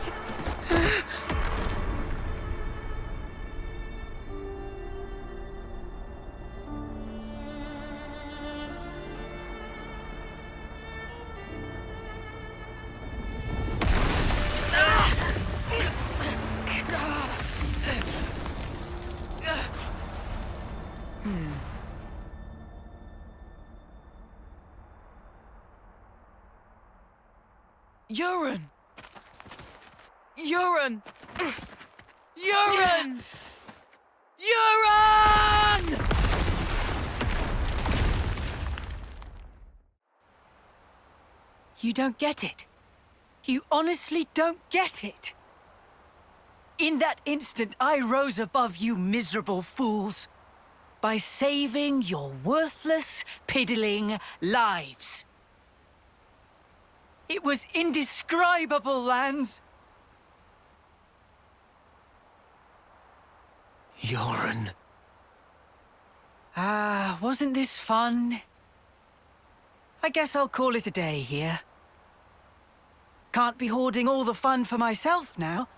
Yoren! Yoren! Yoren! Yoren! You don't get it. You honestly don't get it. In that instant, I rose above you miserable fools by saving your worthless, piddling lives. It was indescribable, Lance. Yoren. Ah, wasn't this fun? I guess I'll call it a day here. Can't be hoarding all the fun for myself now.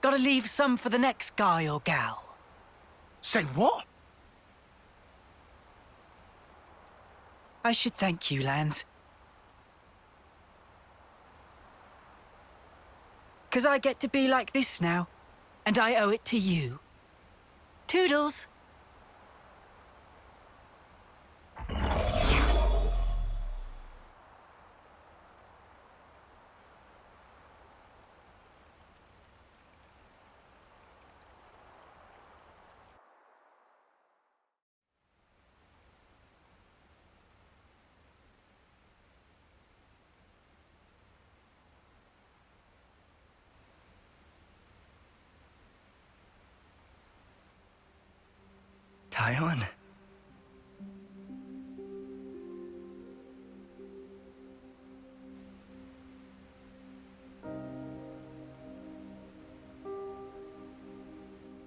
Gotta leave some for the next guy or gal. Say what? I should thank you, Lance. 'Cause I get to be like this now, and I owe it to you. Toodles! Tyon?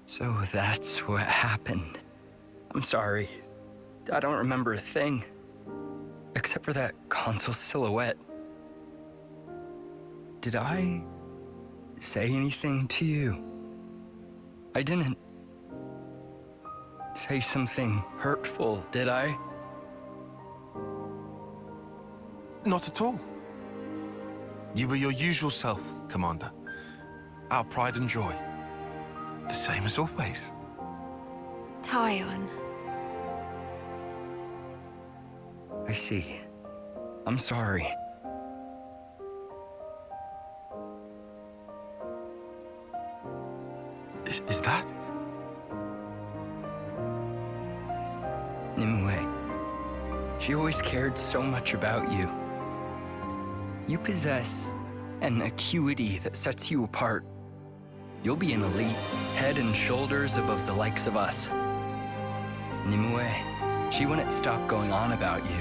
So that's what happened. I'm sorry. I don't remember a thing. Except for that console silhouette. Did I say anything to you? I didn't say something hurtful, did I? Not at all. You were your usual self, Commander. Our pride and joy. The same as always. Tyon. I see. I'm sorry. Is that? Nimue. She always cared so much about you. You possess an acuity that sets you apart. You'll be an elite, head and shoulders above the likes of us. Nimue, she wouldn't stop going on about you.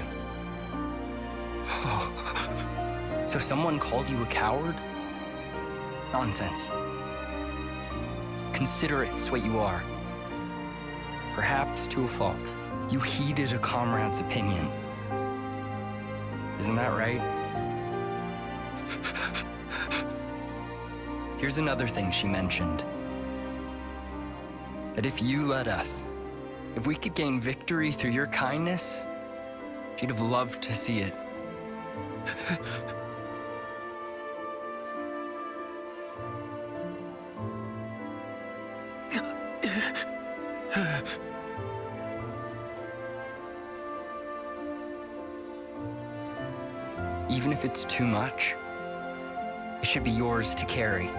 So someone called you a coward? Nonsense. Considerate's what you are. Perhaps to a fault. You heeded a comrade's opinion. Isn't that right? Here's another thing she mentioned. That if you let us, if we could gain victory through your kindness, she'd have loved to see it. Even if it's too much, it should be yours to carry.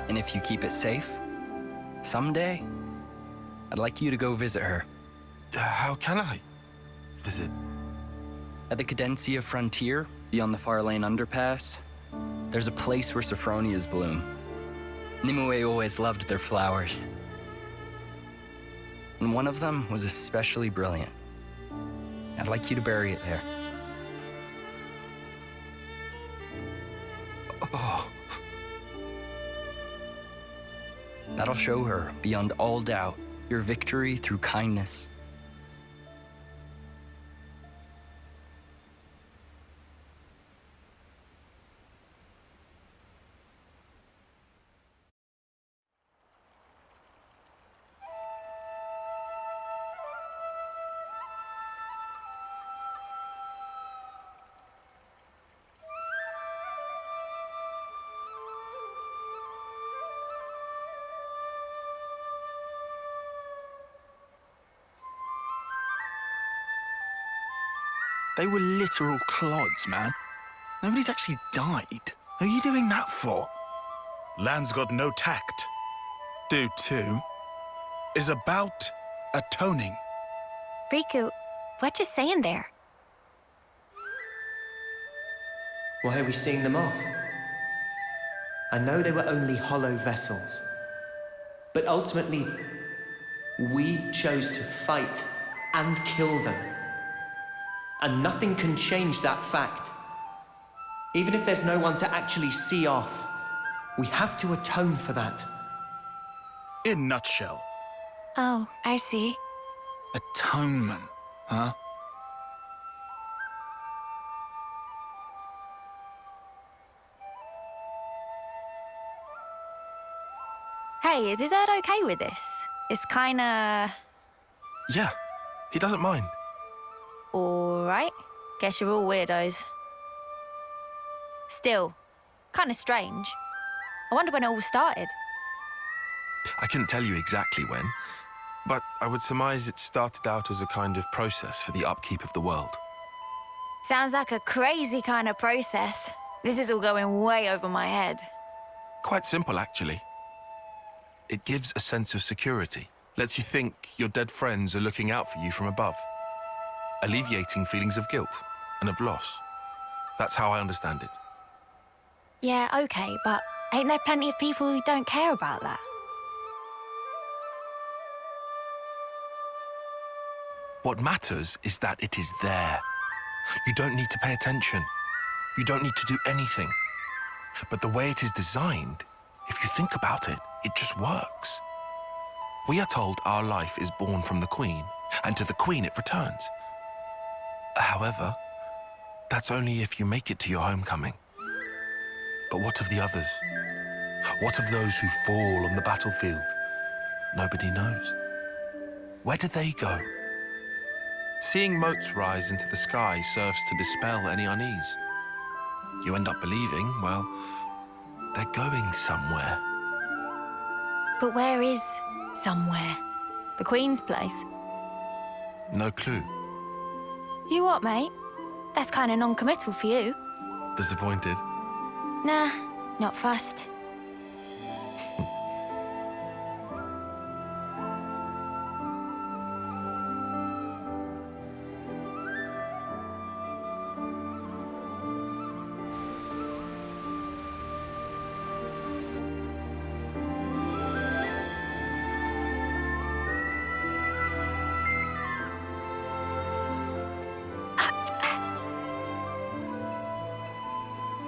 And if you keep it safe, someday, I'd like you to go visit her. How can I visit? At the Cadencia frontier, beyond the Far Lane underpass, there's a place where Saffronias bloom. Nimue always loved their flowers. And one of them was especially brilliant. I'd like you to bury it there. Oh. That'll show her, beyond all doubt, your victory through kindness. They were literal clods, man. Nobody's actually died. Who are you doing that for? Land's got no tact. Do too. Is about atoning. Riku, what you saying there? Why are we seeing them off? I know they were only hollow vessels, but ultimately, we chose to fight and kill them. And nothing can change that fact. Even if there's no one to actually see off, we have to atone for that. In nutshell. Oh, I see. Atonement, huh? Hey, is Izzard okay with this? It's kinda... Yeah, he doesn't mind. Alright. Guess you're all weirdos. Still, kinda strange. I wonder when it all started. I couldn't tell you exactly when, but I would surmise it started out as a kind of process for the upkeep of the world. Sounds like a crazy kind of process. This is all going way over my head. Quite simple, actually. It gives a sense of security. Lets you think your dead friends are looking out for you from above. alleviating feelings of guilt and of loss. That's how I understand it. Yeah, okay, but ain't there plenty of people who don't care about that? What matters is that it is there. You don't need to pay attention. You don't need to do anything. But the way it is designed, if you think about it, it just works. We are told our life is born from the Queen, and to the Queen it returns. However, that's only if you make it to your homecoming. But what of the others? What of those who fall on the battlefield? Nobody knows. Where do they go? Seeing motes rise into the sky serves to dispel any unease. You end up believing, well, they're going somewhere. But where is somewhere? The Queen's place? No clue. You what, mate? That's kind of non-committal for you. Disappointed? Nah, not fussed.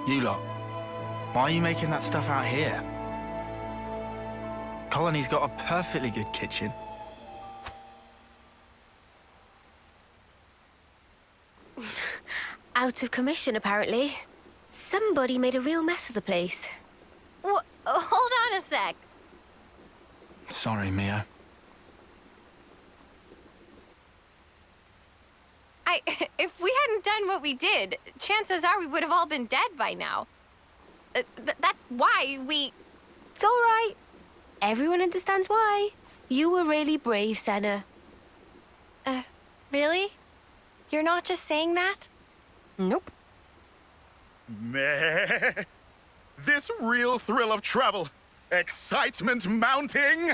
You lot, why are you making that stuff out here? Colony's got a perfectly good kitchen. Out of commission, apparently. Somebody made a real mess of the place. Hold on a sec. Sorry, Mia. If we hadn't done what we did, chances are we would have all been dead by now. That's why we... It's all right. Everyone understands why. You were really brave, Senna. Really? You're not just saying that? Nope. Meh. This real thrill of travel. Excitement mounting.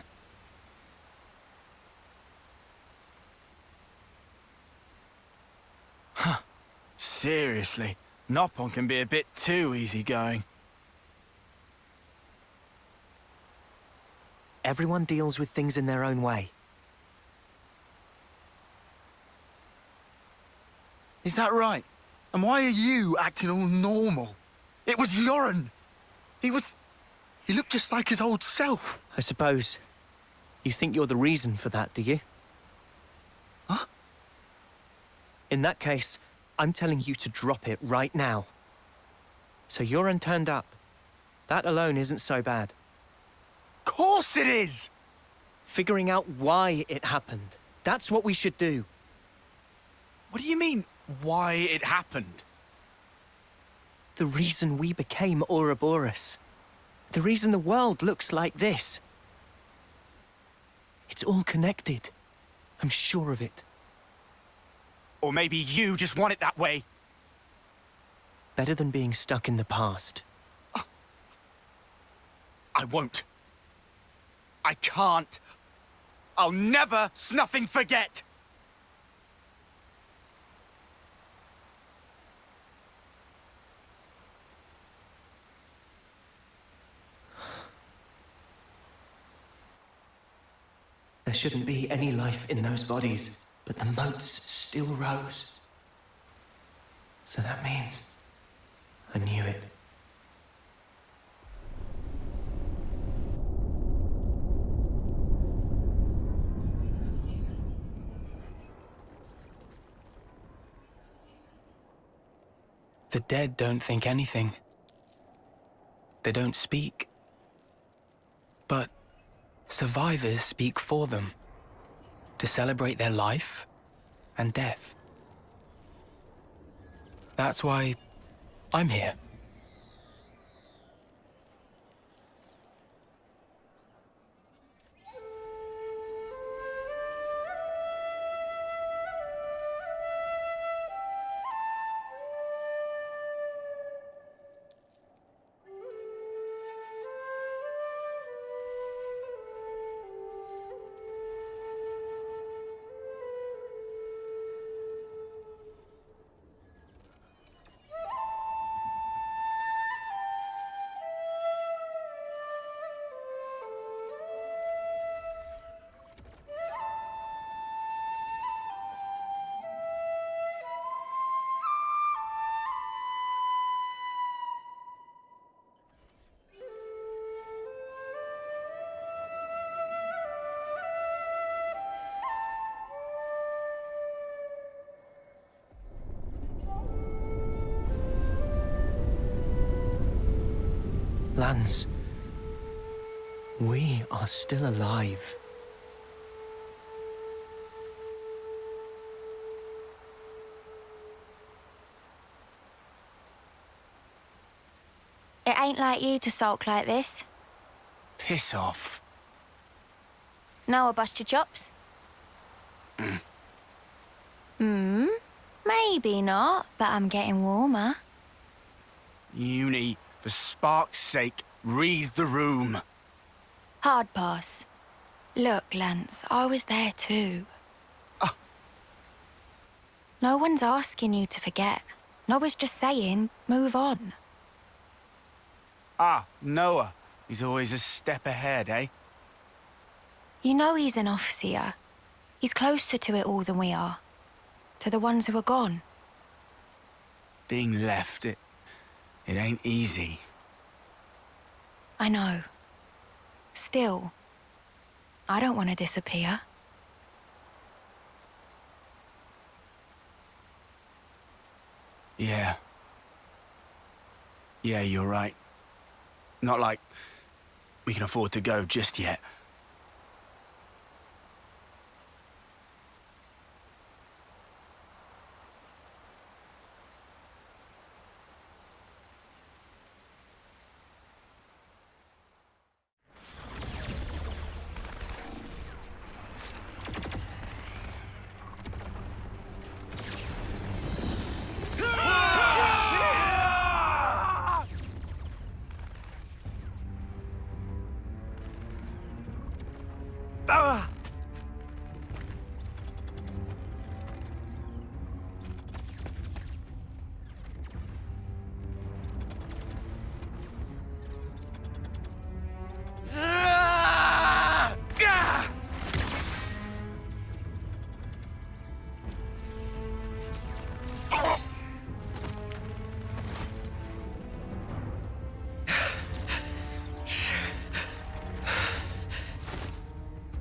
Huh. Seriously, Noppon can be a bit too easygoing. Everyone deals with things in their own way. Is that right? And why are you acting all normal? It was Yoren. He looked just like his old self. I suppose you think you're the reason for that, do you? Huh? In that case, I'm telling you to drop it right now. So Yoren turned up. That alone isn't so bad. Of course it is! Figuring out why it happened. That's what we should do. What do you mean, why it happened? The reason we became Ouroboros. The reason the world looks like this. It's all connected. I'm sure of it. Or maybe you just want it that way. Better than being stuck in the past. I won't. I can't. I'll never snuffing forget. There shouldn't be any life in those bodies, but the motes still rose. So that means I knew it. The dead don't think anything. They don't speak. But survivors speak for them, to celebrate their life and death. That's why I'm here. Lance, we are still alive. It ain't like you to sulk like this. Piss off. Now I bust your chops? Maybe not, but I'm getting warmer. Uni, for spark's sake, read the room. Hard pass. Look, Lance, I was there too. No one's asking you to forget. No one's just saying, move on. Noah. He's always a step ahead, eh? You know he's an officer. He's closer to it all than we are. To the ones who are gone. Being left, it ain't easy. I know. Still, I don't want to disappear. Yeah. Yeah, you're right. Not like we can afford to go just yet.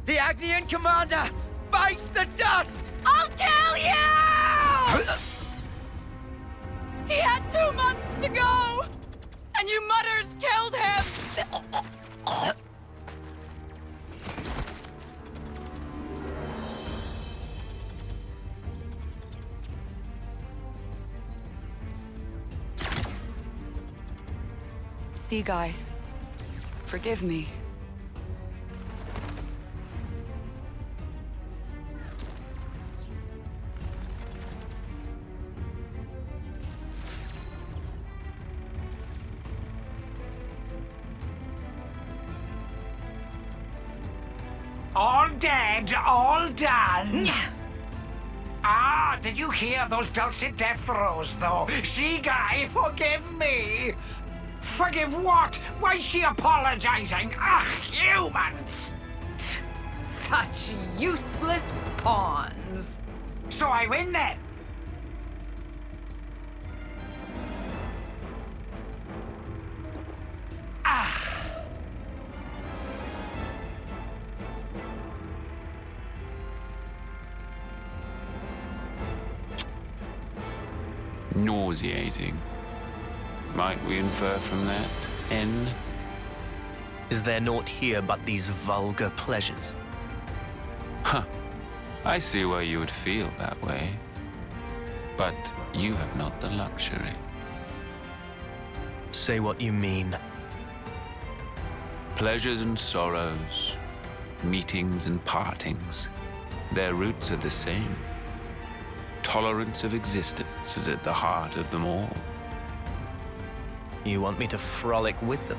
The Agnian commander bites the dust! I'll kill you! He had 2 months to go! And you mutters killed him! Sea Guy, forgive me. All dead, all done. Did you hear those dulcet death throes, though? Sea Guy, forgive me. Forgive what? Why's she apologizing? Ugh, humans! Such useless pawns. So I win then? Nauseating. Might we infer from that, N? Is there naught here but these vulgar pleasures? Huh. I see why you would feel that way. But you have not the luxury. Say what you mean. Pleasures and sorrows, meetings and partings, their roots are the same. Tolerance of existence is at the heart of them all. You want me to frolic with them?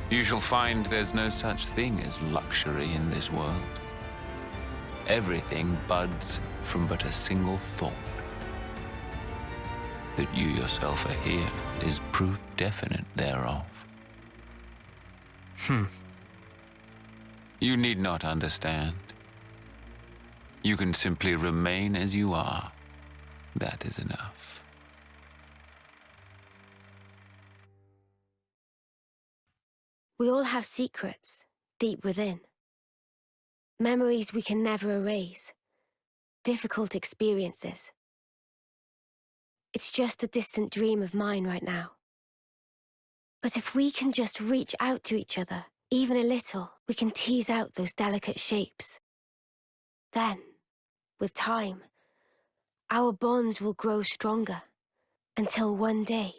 You shall find there's no such thing as luxury in this world. Everything buds from but a single thought. That you yourself are here is proof definite thereof. You need not understand. You can simply remain as you are. That is enough. We all have secrets, deep within. Memories we can never erase. Difficult experiences. It's just a distant dream of mine right now. But if we can just reach out to each other, even a little, we can tease out those delicate shapes. Then, with time, our bonds will grow stronger until one day